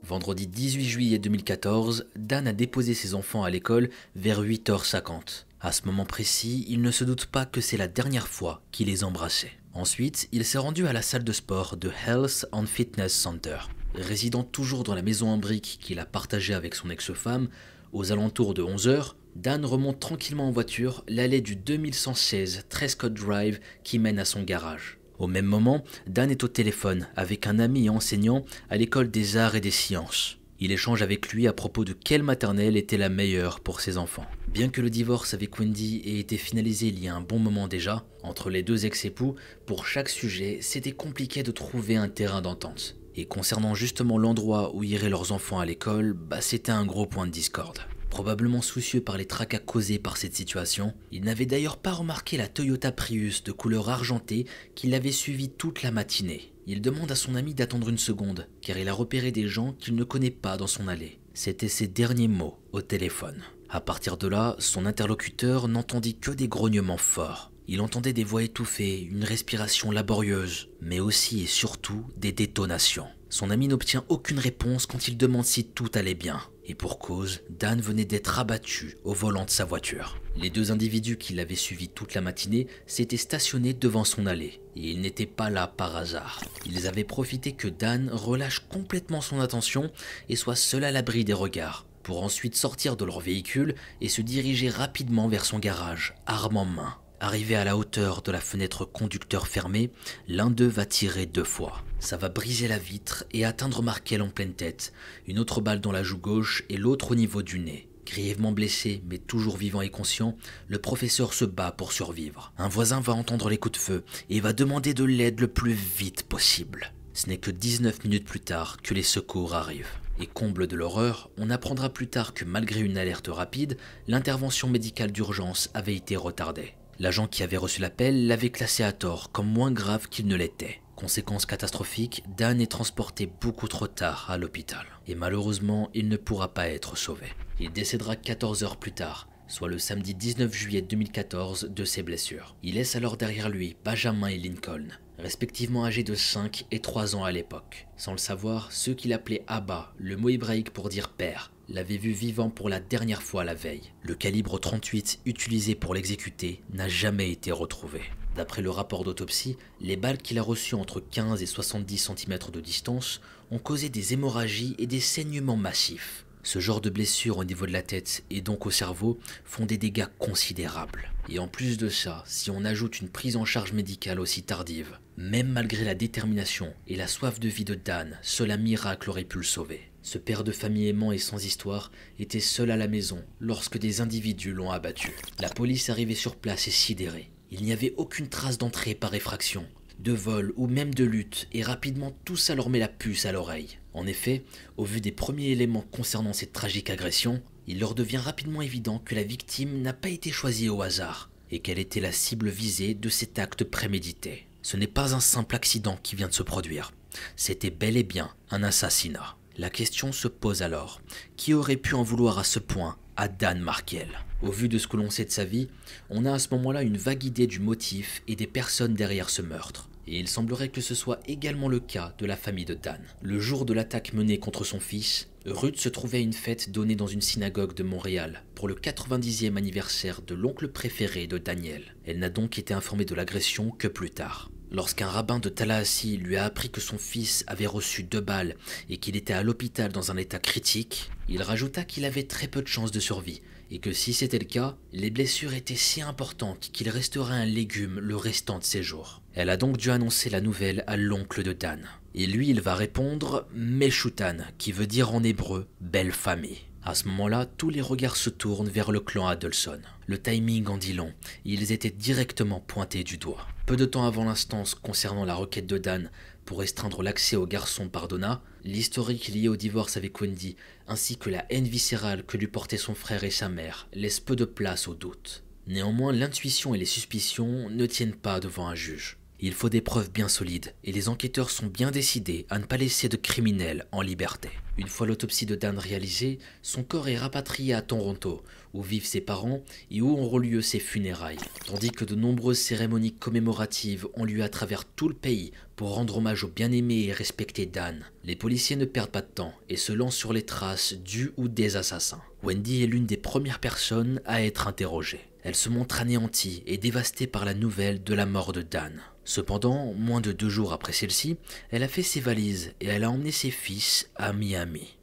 [SPEAKER 1] Vendredi 18 juillet 2014, Dan a déposé ses enfants à l'école vers 8h50. À ce moment précis, il ne se doute pas que c'est la dernière fois qu'il les embrassait. Ensuite, il s'est rendu à la salle de sport de Health and Fitness Center. Résidant toujours dans la maison en briques qu'il a partagée avec son ex-femme, aux alentours de 11h, Dan remonte tranquillement en voiture l'allée du 2116 Trescott Drive qui mène à son garage. Au même moment, Dan est au téléphone avec un ami et enseignant à l'école des arts et des sciences. Il échange avec lui à propos de quelle maternelle était la meilleure pour ses enfants. Bien que le divorce avec Wendy ait été finalisé il y a un bon moment déjà, entre les deux ex-époux, pour chaque sujet, c'était compliqué de trouver un terrain d'entente. Et concernant justement l'endroit où iraient leurs enfants à l'école, c'était un gros point de discorde. Probablement soucieux par les tracas causés par cette situation, il n'avait d'ailleurs pas remarqué la Toyota Prius de couleur argentée qui l'avait suivi toute la matinée. Il demande à son ami d'attendre une seconde, car il a repéré des gens qu'il ne connaît pas dans son allée. C'était ses derniers mots au téléphone. À partir de là, son interlocuteur n'entendit que des grognements forts. Il entendait des voix étouffées, une respiration laborieuse, mais aussi et surtout des détonations. Son ami n'obtient aucune réponse quand il demande si tout allait bien. Et pour cause, Dan venait d'être abattu au volant de sa voiture. Les deux individus qui l'avaient suivi toute la matinée s'étaient stationnés devant son allée. Et ils n'étaient pas là par hasard. Ils avaient profité que Dan relâche complètement son attention et soit seul à l'abri des regards, pour ensuite sortir de leur véhicule et se diriger rapidement vers son garage, arme en main. Arrivé à la hauteur de la fenêtre conducteur fermée, l'un d'eux va tirer 2 fois. Ça va briser la vitre et atteindre Markel en pleine tête, une autre balle dans la joue gauche et l'autre au niveau du nez. Grièvement blessé, mais toujours vivant et conscient, le professeur se bat pour survivre. Un voisin va entendre les coups de feu et va demander de l'aide le plus vite possible. Ce n'est que 19 minutes plus tard que les secours arrivent. Et comble de l'horreur, on apprendra plus tard que malgré une alerte rapide, l'intervention médicale d'urgence avait été retardée. L'agent qui avait reçu l'appel l'avait classé à tort comme moins grave qu'il ne l'était. Conséquence catastrophique, Dan est transporté beaucoup trop tard à l'hôpital. Et malheureusement, il ne pourra pas être sauvé. Il décédera 14 heures plus tard, soit le samedi 19 juillet 2014, de ses blessures. Il laisse alors derrière lui Benjamin et Lincoln, respectivement âgés de 5 et 3 ans à l'époque. Sans le savoir, ceux qu'il appelait Abba, le mot hébraïque pour dire père, l'avaient vu vivant pour la dernière fois la veille. Le calibre 38 utilisé pour l'exécuter n'a jamais été retrouvé. D'après le rapport d'autopsie, les balles qu'il a reçues entre 15 et 70 cm de distance ont causé des hémorragies et des saignements massifs. Ce genre de blessures au niveau de la tête et donc au cerveau font des dégâts considérables. Et en plus de ça, si on ajoute une prise en charge médicale aussi tardive, même malgré la détermination et la soif de vie de Dan, seul un miracle aurait pu le sauver. Ce père de famille aimant et sans histoire était seul à la maison lorsque des individus l'ont abattu. La police arrivée sur place est sidérée. Il n'y avait aucune trace d'entrée par effraction, de vol ou même de lutte, et rapidement tout ça leur met la puce à l'oreille. En effet, au vu des premiers éléments concernant cette tragique agression, il leur devient rapidement évident que la victime n'a pas été choisie au hasard, et qu'elle était la cible visée de cet acte prémédité. Ce n'est pas un simple accident qui vient de se produire, c'était bel et bien un assassinat. La question se pose alors, qui aurait pu en vouloir à ce point à Dan Markel? Au vu de ce que l'on sait de sa vie, on a à ce moment-là une vague idée du motif et des personnes derrière ce meurtre. Et il semblerait que ce soit également le cas de la famille de Dan. Le jour de l'attaque menée contre son fils, Ruth se trouvait à une fête donnée dans une synagogue de Montréal pour le 90e anniversaire de l'oncle préféré de Daniel. Elle n'a donc été informée de l'agression que plus tard. Lorsqu'un rabbin de Tallahassee lui a appris que son fils avait reçu 2 balles et qu'il était à l'hôpital dans un état critique, il rajouta qu'il avait très peu de chances de survie et que si c'était le cas, les blessures étaient si importantes qu'il resterait un légume le restant de ses jours. Elle a donc dû annoncer la nouvelle à l'oncle de Dan. Et lui, il va répondre « Meshutan », qui veut dire en hébreu « belle famille ». À ce moment-là, tous les regards se tournent vers le clan Adelson. Le timing en dit long, ils étaient directement pointés du doigt. Peu de temps avant l'instance concernant la requête de Dan pour restreindre l'accès au garçon par Donna, l'historique lié au divorce avec Wendy, ainsi que la haine viscérale que lui portaient son frère et sa mère, laissent peu de place au doute. Néanmoins, l'intuition et les suspicions ne tiennent pas devant un juge. Il faut des preuves bien solides et les enquêteurs sont bien décidés à ne pas laisser de criminels en liberté. Une fois l'autopsie de Dan réalisée, son corps est rapatrié à Toronto, où vivent ses parents et où auront lieu ses funérailles, tandis que de nombreuses cérémonies commémoratives ont lieu à travers tout le pays pour rendre hommage au bien-aimé et respecté Dan. Les policiers ne perdent pas de temps et se lancent sur les traces du ou des assassins. Wendy est l'une des premières personnes à être interrogée. Elle se montre anéantie et dévastée par la nouvelle de la mort de Dan. Cependant, moins de 2 jours après celle-ci, elle a fait ses valises et elle a emmené ses fils à Miami.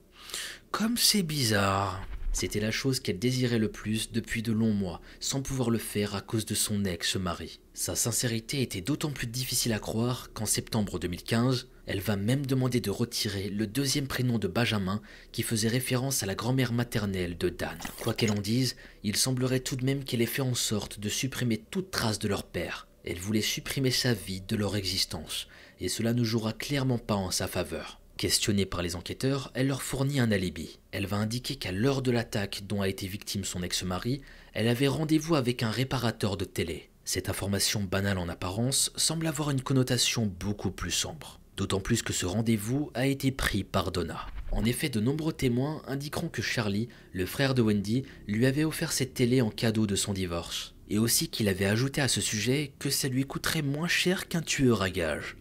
[SPEAKER 1] Comme c'est bizarre. C'était la chose qu'elle désirait le plus depuis de longs mois, sans pouvoir le faire à cause de son ex-mari. Sa sincérité était d'autant plus difficile à croire qu'en septembre 2015, elle va même demander de retirer le 2e prénom de Benjamin qui faisait référence à la grand-mère maternelle de Dan. Quoi qu'elle en dise, il semblerait tout de même qu'elle ait fait en sorte de supprimer toute trace de leur père. Elle voulait supprimer sa vie de leur existence, et cela ne jouera clairement pas en sa faveur. Questionnée par les enquêteurs, elle leur fournit un alibi. Elle va indiquer qu'à l'heure de l'attaque dont a été victime son ex-mari, elle avait rendez-vous avec un réparateur de télé. Cette information banale en apparence semble avoir une connotation beaucoup plus sombre. D'autant plus que ce rendez-vous a été pris par Donna. En effet, de nombreux témoins indiqueront que Charlie, le frère de Wendy, lui avait offert cette télé en cadeau de son divorce. Et aussi qu'il avait ajouté à ce sujet que ça lui coûterait moins cher qu'un tueur à gages.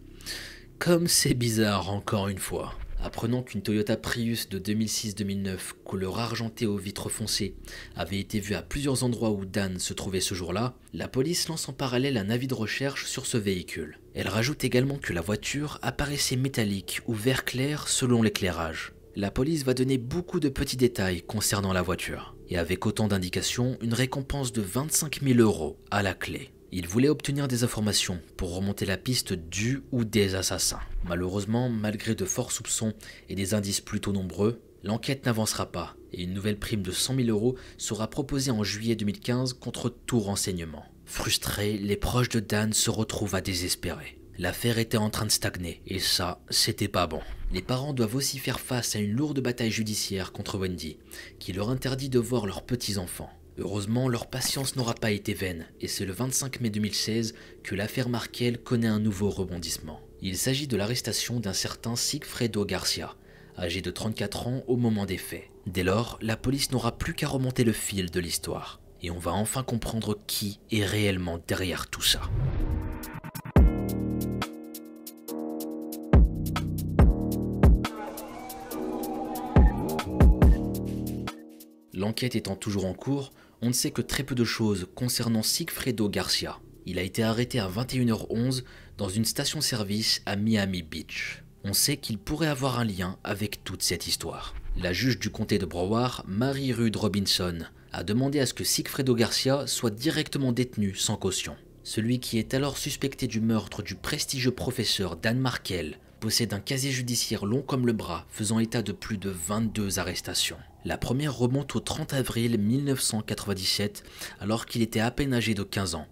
[SPEAKER 1] Comme c'est bizarre encore une fois. Apprenant qu'une Toyota Prius de 2006-2009 couleur argentée aux vitres foncées avait été vue à plusieurs endroits où Dan se trouvait ce jour-là, la police lance en parallèle un avis de recherche sur ce véhicule. Elle rajoute également que la voiture apparaissait métallique ou vert clair selon l'éclairage. La police va donner beaucoup de petits détails concernant la voiture, et avec autant d'indications, une récompense de 25 000 € à la clé. Il voulait obtenir des informations pour remonter la piste du ou des assassins. Malheureusement, malgré de forts soupçons et des indices plutôt nombreux, l'enquête n'avancera pas et une nouvelle prime de 100 000 € sera proposée en juillet 2015 contre tout renseignement. Frustrés, les proches de Dan se retrouvent à désespérer. L'affaire était en train de stagner et ça, c'était pas bon. Les parents doivent aussi faire face à une lourde bataille judiciaire contre Wendy, qui leur interdit de voir leurs petits-enfants. Heureusement, leur patience n'aura pas été vaine, et c'est le 25 mai 2016 que l'affaire Markel connaît un nouveau rebondissement. Il s'agit de l'arrestation d'un certain Sigfredo Garcia, âgé de 34 ans au moment des faits. Dès lors, la police n'aura plus qu'à remonter le fil de l'histoire, et on va enfin comprendre qui est réellement derrière tout ça. L'enquête étant toujours en cours, on ne sait que très peu de choses concernant Sigfredo Garcia. Il a été arrêté à 21h11 dans une station-service à Miami Beach. On sait qu'il pourrait avoir un lien avec toute cette histoire. La juge du comté de Broward, Mary Rudd Robinson, a demandé à ce que Sigfredo Garcia soit directement détenu sans caution. Celui qui est alors suspecté du meurtre du prestigieux professeur Dan Markel possède un casier judiciaire long comme le bras, faisant état de plus de 22 arrestations. La première remonte au 30 avril 1997, alors qu'il était à peine âgé de 15 ans,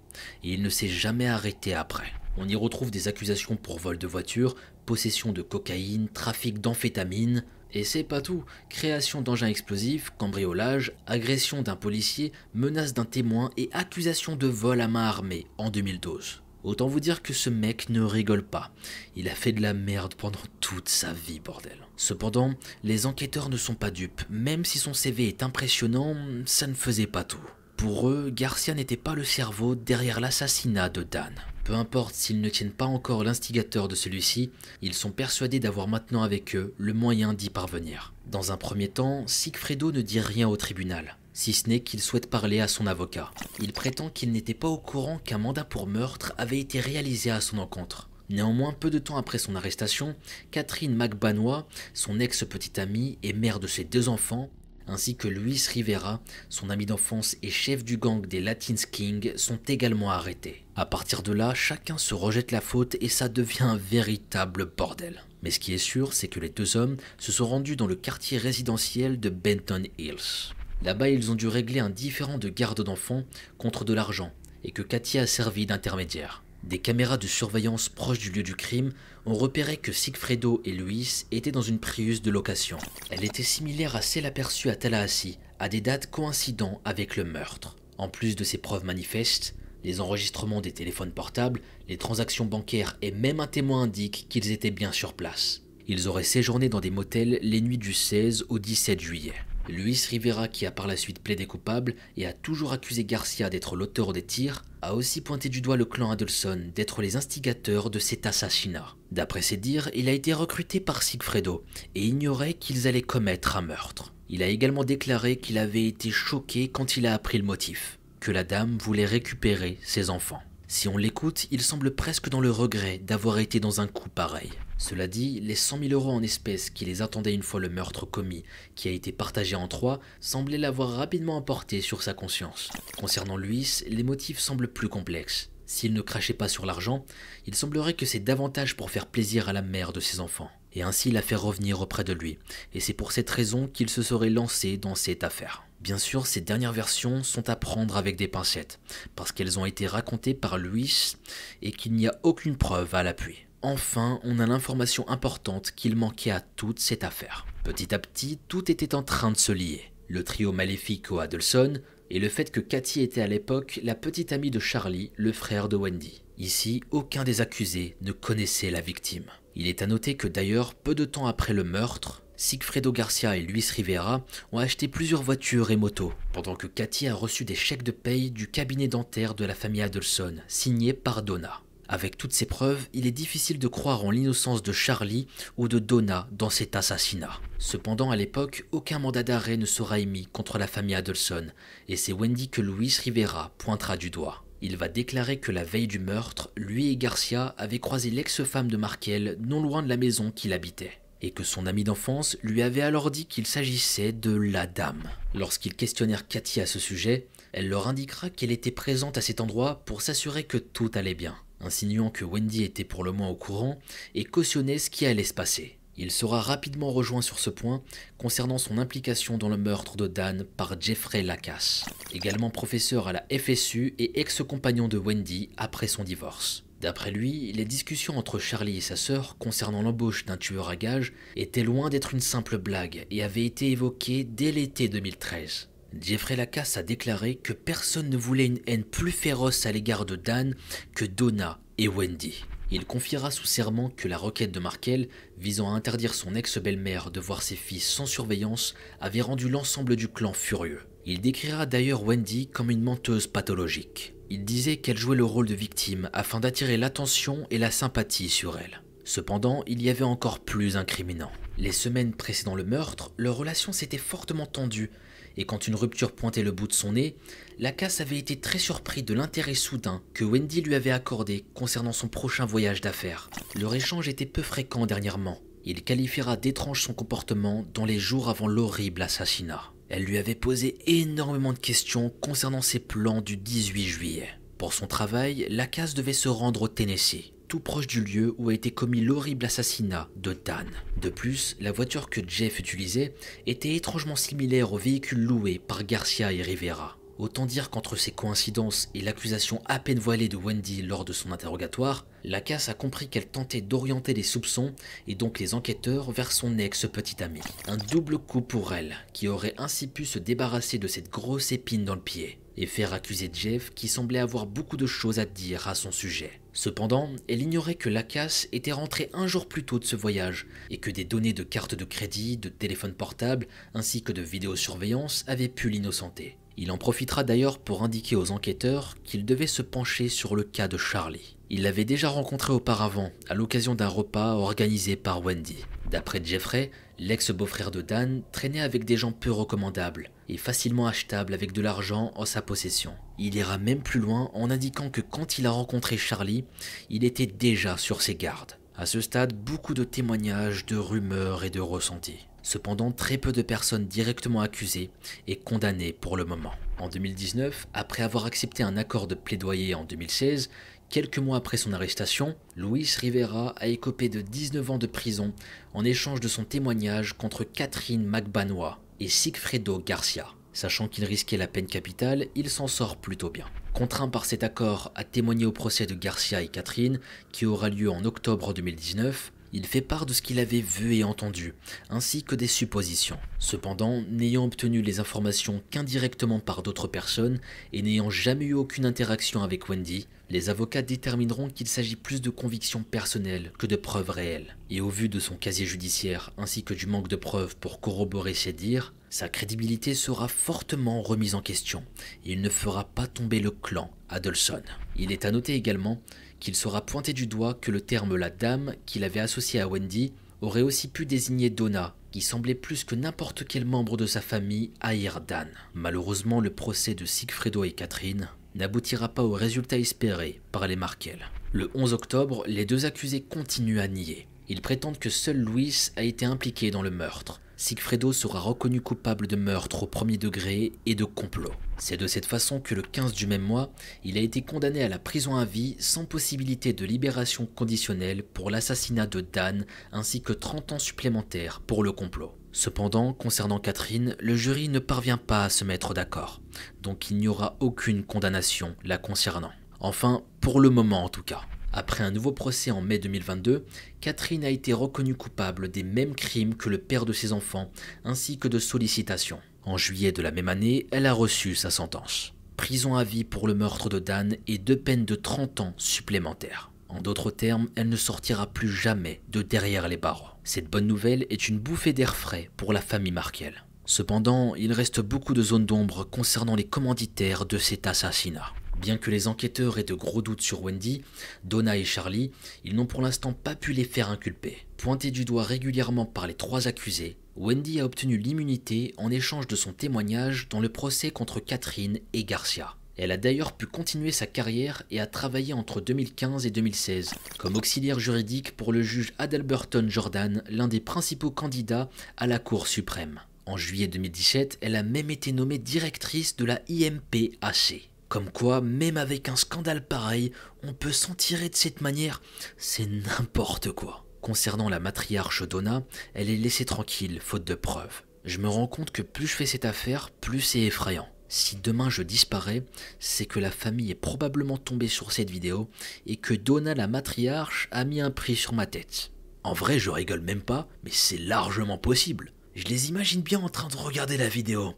[SPEAKER 1] et il ne s'est jamais arrêté après. On y retrouve des accusations pour vol de voiture, possession de cocaïne, trafic d'amphétamine, et c'est pas tout, création d'engins explosifs, cambriolage, agression d'un policier, menace d'un témoin et accusation de vol à main armée en 2012. Autant vous dire que ce mec ne rigole pas. Il a fait de la merde pendant toute sa vie, bordel. Cependant, les enquêteurs ne sont pas dupes. Même si son CV est impressionnant, ça ne faisait pas tout. Pour eux, Garcia n'était pas le cerveau derrière l'assassinat de Dan. Peu importe s'ils ne tiennent pas encore l'instigateur de celui-ci, ils sont persuadés d'avoir maintenant avec eux le moyen d'y parvenir. Dans un premier temps, Sigfredo ne dit rien au tribunal, si ce n'est qu'il souhaite parler à son avocat. Il prétend qu'il n'était pas au courant qu'un mandat pour meurtre avait été réalisé à son encontre. Néanmoins, peu de temps après son arrestation, Catherine McBanois, son ex-petite amie et mère de ses 2 enfants, ainsi que Luis Rivera, son ami d'enfance et chef du gang des Latins Kings, sont également arrêtés. À partir de là, chacun se rejette la faute et ça devient un véritable bordel. Mais ce qui est sûr, c'est que les 2 hommes se sont rendus dans le quartier résidentiel de Benton Hills. Là-bas, ils ont dû régler un différend de garde d'enfants contre de l'argent et que Cathy a servi d'intermédiaire. Des caméras de surveillance proches du lieu du crime ont repéré que Sigfredo et Luis étaient dans une Prius de location. Elle était similaire à celle aperçue à Tallahassee, à des dates coïncidant avec le meurtre. En plus de ces preuves manifestes, Les enregistrements des téléphones portables, les transactions bancaires et même un témoin indiquent qu'ils étaient bien sur place. Ils auraient séjourné dans des motels les nuits du 16 au 17 juillet. Luis Rivera, qui a par la suite plaidé coupable et a toujours accusé Garcia d'être l'auteur des tirs, a aussi pointé du doigt le clan Adelson d'être les instigateurs de cet assassinat. D'après ses dires, il a été recruté par Sigfredo et ignorait qu'ils allaient commettre un meurtre. Il a également déclaré qu'il avait été choqué quand il a appris le motif, que la dame voulait récupérer ses enfants. Si on l'écoute, il semble presque dans le regret d'avoir été dans un coup pareil. Cela dit, les 100 000 € en espèces qui les attendaient une fois le meurtre commis, qui a été partagé en 3, semblaient l'avoir rapidement emporté sur sa conscience. Concernant Luis, les motifs semblent plus complexes. S'il ne crachait pas sur l'argent, il semblerait que c'est davantage pour faire plaisir à la mère de ses enfants, et ainsi la faire revenir auprès de lui, et c'est pour cette raison qu'il se serait lancé dans cette affaire. Bien sûr, ces dernières versions sont à prendre avec des pincettes, parce qu'elles ont été racontées par Luis et qu'il n'y a aucune preuve à l'appui. Enfin, on a l'information importante qu'il manquait à toute cette affaire. Petit à petit, tout était en train de se lier. Le trio maléfique aux Adelson et le fait que Cathy était à l'époque la petite amie de Charlie, le frère de Wendy. Ici, aucun des accusés ne connaissait la victime. Il est à noter que d'ailleurs, peu de temps après le meurtre, Sigfredo Garcia et Luis Rivera ont acheté plusieurs voitures et motos, pendant que Cathy a reçu des chèques de paye du cabinet dentaire de la famille Adelson, signés par Donna. Avec toutes ces preuves, il est difficile de croire en l'innocence de Charlie ou de Donna dans cet assassinat. Cependant, à l'époque, aucun mandat d'arrêt ne sera émis contre la famille Adelson, et c'est Wendy que Luis Rivera pointera du doigt. Il va déclarer que la veille du meurtre, lui et Garcia avaient croisé l'ex-femme de Markel non loin de la maison qu'il habitait, et que son ami d'enfance lui avait alors dit qu'il s'agissait de la dame. Lorsqu'ils questionnèrent Cathy à ce sujet, elle leur indiquera qu'elle était présente à cet endroit pour s'assurer que tout allait bien, insinuant que Wendy était pour le moins au courant et cautionnait ce qui allait se passer. Il sera rapidement rejoint sur ce point concernant son implication dans le meurtre de Dan par Jeffrey Lacasse, également professeur à la FSU et ex-compagnon de Wendy après son divorce. D'après lui, les discussions entre Charlie et sa sœur concernant l'embauche d'un tueur à gages étaient loin d'être une simple blague et avaient été évoquées dès l'été 2013. Jeffrey Lacasse a déclaré que personne ne voulait une haine plus féroce à l'égard de Dan que Donna et Wendy. Il confiera sous serment que la requête de Markel visant à interdire son ex-belle-mère de voir ses fils sans surveillance avait rendu l'ensemble du clan furieux. Il décrira d'ailleurs Wendy comme une menteuse pathologique. Il disait qu'elle jouait le rôle de victime afin d'attirer l'attention et la sympathie sur elle. Cependant, il y avait encore plus incriminant. Les semaines précédant le meurtre, leur relation s'était fortement tendue, et quand une rupture pointait le bout de son nez, Lacasse avait été très surpris de l'intérêt soudain que Wendy lui avait accordé concernant son prochain voyage d'affaires. Leur échange était peu fréquent dernièrement. Il qualifiera d'étrange son comportement dans les jours avant l'horrible assassinat. Elle lui avait posé énormément de questions concernant ses plans du 18 juillet. Pour son travail, Lacasse devait se rendre au Tennessee, tout proche du lieu où a été commis l'horrible assassinat de Dan. De plus, la voiture que Jeff utilisait était étrangement similaire au véhicule loué par Garcia et Rivera. Autant dire qu'entre ces coïncidences et l'accusation à peine voilée de Wendy lors de son interrogatoire, Lacasse a compris qu'elle tentait d'orienter les soupçons et donc les enquêteurs vers son ex-petite amie. Un double coup pour elle, qui aurait ainsi pu se débarrasser de cette grosse épine dans le pied et faire accuser Jeff qui semblait avoir beaucoup de choses à dire à son sujet. Cependant, elle ignorait que Lacasse était rentré un jour plus tôt de ce voyage et que des données de cartes de crédit, de téléphone portable ainsi que de vidéosurveillance avaient pu l'innocenter. Il en profitera d'ailleurs pour indiquer aux enquêteurs qu'il devait se pencher sur le cas de Charlie. Il l'avait déjà rencontré auparavant à l'occasion d'un repas organisé par Wendy. D'après Jeffrey, l'ex-beau-frère de Dan traînait avec des gens peu recommandables et facilement achetables avec de l'argent en sa possession. Il ira même plus loin en indiquant que quand il a rencontré Charlie, il était déjà sur ses gardes. À ce stade, beaucoup de témoignages, de rumeurs et de ressentis. Cependant, très peu de personnes directement accusées et condamnées pour le moment. En 2019, après avoir accepté un accord de plaidoyer en 2016, quelques mois après son arrestation, Luis Rivera a écopé de 19 ans de prison en échange de son témoignage contre Catherine Magbanoa et Sigfredo Garcia. Sachant qu'il risquait la peine capitale, il s'en sort plutôt bien. Contraint par cet accord à témoigner au procès de Garcia et Catherine, qui aura lieu en octobre 2019, Il fait part de ce qu'il avait vu et entendu, ainsi que des suppositions. Cependant, n'ayant obtenu les informations qu'indirectement par d'autres personnes et n'ayant jamais eu aucune interaction avec Wendy, les avocats détermineront qu'il s'agit plus de convictions personnelles que de preuves réelles. Et au vu de son casier judiciaire ainsi que du manque de preuves pour corroborer ses dires, sa crédibilité sera fortement remise en question et il ne fera pas tomber le clan Adelson. Il est à noter également qu'il sera pointé du doigt que le terme la dame qu'il avait associé à Wendy aurait aussi pu désigner Donna, qui semblait plus que n'importe quel membre de sa famille haïr Dan. Malheureusement, le procès de Sigfredo et Catherine n'aboutira pas au résultat espéré par les Markel. Le 11 octobre, les deux accusés continuent à nier. Ils prétendent que seul Luis a été impliqué dans le meurtre. Sigfredo sera reconnu coupable de meurtre au premier degré et de complot. C'est de cette façon que le 15 du même mois, il a été condamné à la prison à vie sans possibilité de libération conditionnelle pour l'assassinat de Dan ainsi que 30 ans supplémentaires pour le complot. Cependant, concernant Catherine, le jury ne parvient pas à se mettre d'accord, donc il n'y aura aucune condamnation la concernant. Enfin, pour le moment en tout cas. Après un nouveau procès en mai 2022, Catherine a été reconnue coupable des mêmes crimes que le père de ses enfants, ainsi que de sollicitation. En juillet de la même année, elle a reçu sa sentence. Prison à vie pour le meurtre de Dan et 2 peines de 30 ans supplémentaires. En d'autres termes, elle ne sortira plus jamais de derrière les barreaux. Cette bonne nouvelle est une bouffée d'air frais pour la famille Markel. Cependant, il reste beaucoup de zones d'ombre concernant les commanditaires de cet assassinat. Bien que les enquêteurs aient de gros doutes sur Wendy, Donna et Charlie, ils n'ont pour l'instant pas pu les faire inculper. Pointés du doigt régulièrement par les 3 accusés, Wendy a obtenu l'immunité en échange de son témoignage dans le procès contre Catherine et Garcia. Elle a d'ailleurs pu continuer sa carrière et a travaillé entre 2015 et 2016 comme auxiliaire juridique pour le juge Adalberton Jordan, l'un des principaux candidats à la Cour suprême. En juillet 2017, elle a même été nommée directrice de la IMPAC. Comme quoi, même avec un scandale pareil, on peut s'en tirer de cette manière, c'est n'importe quoi. Concernant la matriarche Donna, elle est laissée tranquille, faute de preuves. Je me rends compte que plus je fais cette affaire, plus c'est effrayant. Si demain je disparais, c'est que la famille est probablement tombée sur cette vidéo et que Donna la matriarche a mis un prix sur ma tête. En vrai, je rigole même pas, mais c'est largement possible. Je les imagine bien en train de regarder la vidéo.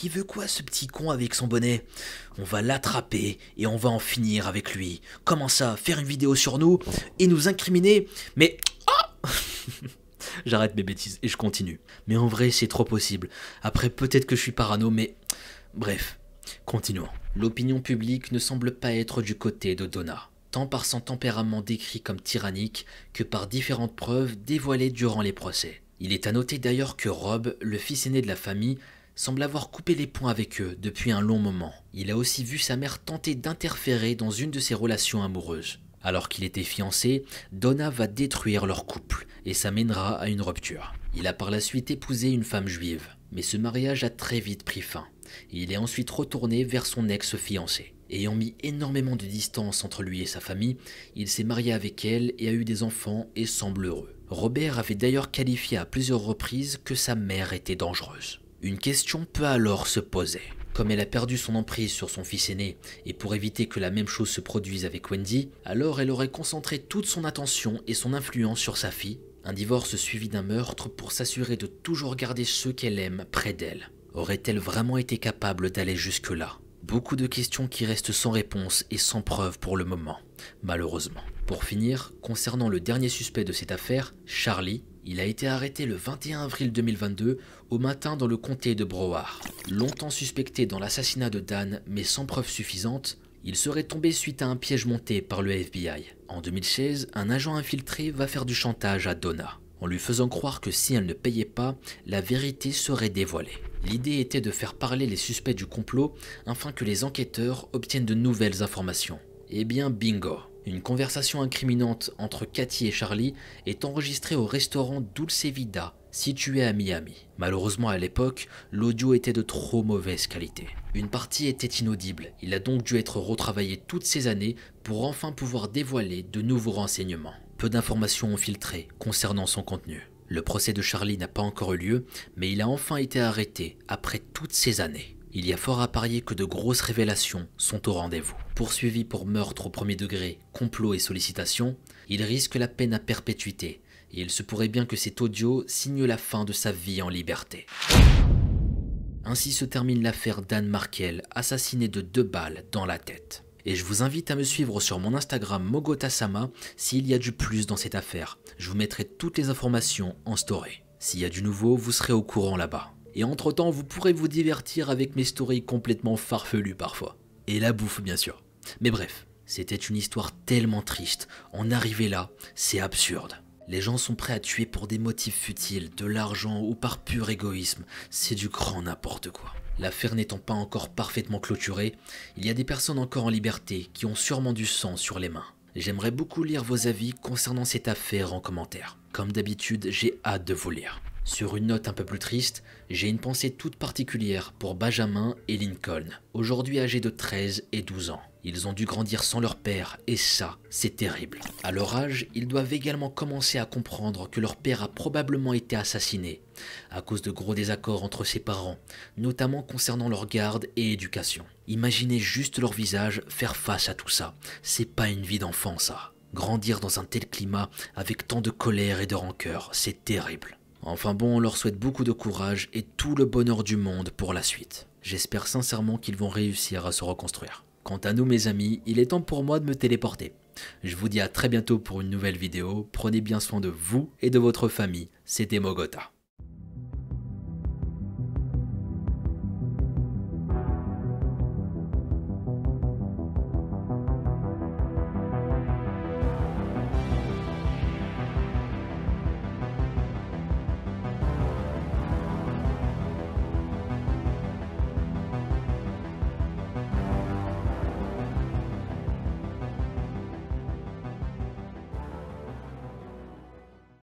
[SPEAKER 1] Il veut quoi ce petit con avec son bonnet? On va l'attraper et on va en finir avec lui. Comment ça, faire une vidéo sur nous et nous incriminer? Mais... Oh J'arrête mes bêtises et je continue. Mais en vrai, c'est trop possible. Après, peut-être que je suis parano, mais... Bref, continuons. L'opinion publique ne semble pas être du côté de Donna, tant par son tempérament décrit comme tyrannique que par différentes preuves dévoilées durant les procès. Il est à noter d'ailleurs que Rob, le fils aîné de la famille, semble avoir coupé les ponts avec eux depuis un long moment. Il a aussi vu sa mère tenter d'interférer dans une de ses relations amoureuses. Alors qu'il était fiancé, Donna va détruire leur couple et ça mènera à une rupture. Il a par la suite épousé une femme juive, mais ce mariage a très vite pris fin et il est ensuite retourné vers son ex-fiancé. Ayant mis énormément de distance entre lui et sa famille, il s'est marié avec elle et a eu des enfants et semble heureux. Robert avait d'ailleurs qualifié à plusieurs reprises que sa mère était dangereuse. Une question peut alors se poser. Comme elle a perdu son emprise sur son fils aîné, et pour éviter que la même chose se produise avec Wendy, alors elle aurait concentré toute son attention et son influence sur sa fille, un divorce suivi d'un meurtre pour s'assurer de toujours garder ceux qu'elle aime près d'elle. Aurait-elle vraiment été capable d'aller jusque-là? Beaucoup de questions qui restent sans réponse et sans preuve pour le moment, malheureusement. Pour finir, concernant le dernier suspect de cette affaire, Charlie, il a été arrêté le 21 avril 2022 au matin dans le comté de Broward. Longtemps suspecté dans l'assassinat de Dan mais sans preuve suffisante, il serait tombé suite à un piège monté par le FBI. En 2016, un agent infiltré va faire du chantage à Donna, en lui faisant croire que si elle ne payait pas, la vérité serait dévoilée. L'idée était de faire parler les suspects du complot afin que les enquêteurs obtiennent de nouvelles informations. Eh bien bingo! Une conversation incriminante entre Cathy et Charlie est enregistrée au restaurant Dulce Vida, situé à Miami. Malheureusement à l'époque, l'audio était de trop mauvaise qualité. Une partie était inaudible, il a donc dû être retravaillé toutes ces années pour enfin pouvoir dévoiler de nouveaux renseignements. Peu d'informations ont filtré concernant son contenu. Le procès de Charlie n'a pas encore eu lieu, mais il a enfin été arrêté après toutes ces années. Il y a fort à parier que de grosses révélations sont au rendez-vous. Poursuivi pour meurtre au premier degré, complot et sollicitation, il risque la peine à perpétuité Et il se pourrait bien que cet audio signe la fin de sa vie en liberté. Ainsi se termine l'affaire d'Anne Markel, assassinée de 2 balles dans la tête. Et je vous invite à me suivre sur mon Instagram Mogotasama s'il y a du plus dans cette affaire. Je vous mettrai toutes les informations en story. S'il y a du nouveau, vous serez au courant là-bas. Et entre-temps, vous pourrez vous divertir avec mes stories complètement farfelues parfois. Et la bouffe bien sûr. Mais bref, c'était une histoire tellement triste. En arriver là, c'est absurde. Les gens sont prêts à tuer pour des motifs futiles, de l'argent ou par pur égoïsme. C'est du grand n'importe quoi. L'affaire n'étant pas encore parfaitement clôturée, il y a des personnes encore en liberté qui ont sûrement du sang sur les mains. J'aimerais beaucoup lire vos avis concernant cette affaire en commentaire. Comme d'habitude, j'ai hâte de vous lire. Sur une note un peu plus triste, j'ai une pensée toute particulière pour Benjamin et Lincoln, aujourd'hui âgés de 13 et 12 ans. Ils ont dû grandir sans leur père et ça, c'est terrible. À leur âge, ils doivent également commencer à comprendre que leur père a probablement été assassiné à cause de gros désaccords entre ses parents, notamment concernant leur garde et éducation. Imaginez juste leur visage faire face à tout ça. C'est pas une vie d'enfant ça. Grandir dans un tel climat avec tant de colère et de rancœur, c'est terrible. Enfin bon, on leur souhaite beaucoup de courage et tout le bonheur du monde pour la suite. J'espère sincèrement qu'ils vont réussir à se reconstruire. Quant à nous mes amis, il est temps pour moi de me téléporter. Je vous dis à très bientôt pour une nouvelle vidéo, prenez bien soin de vous et de votre famille, c'était Mogota.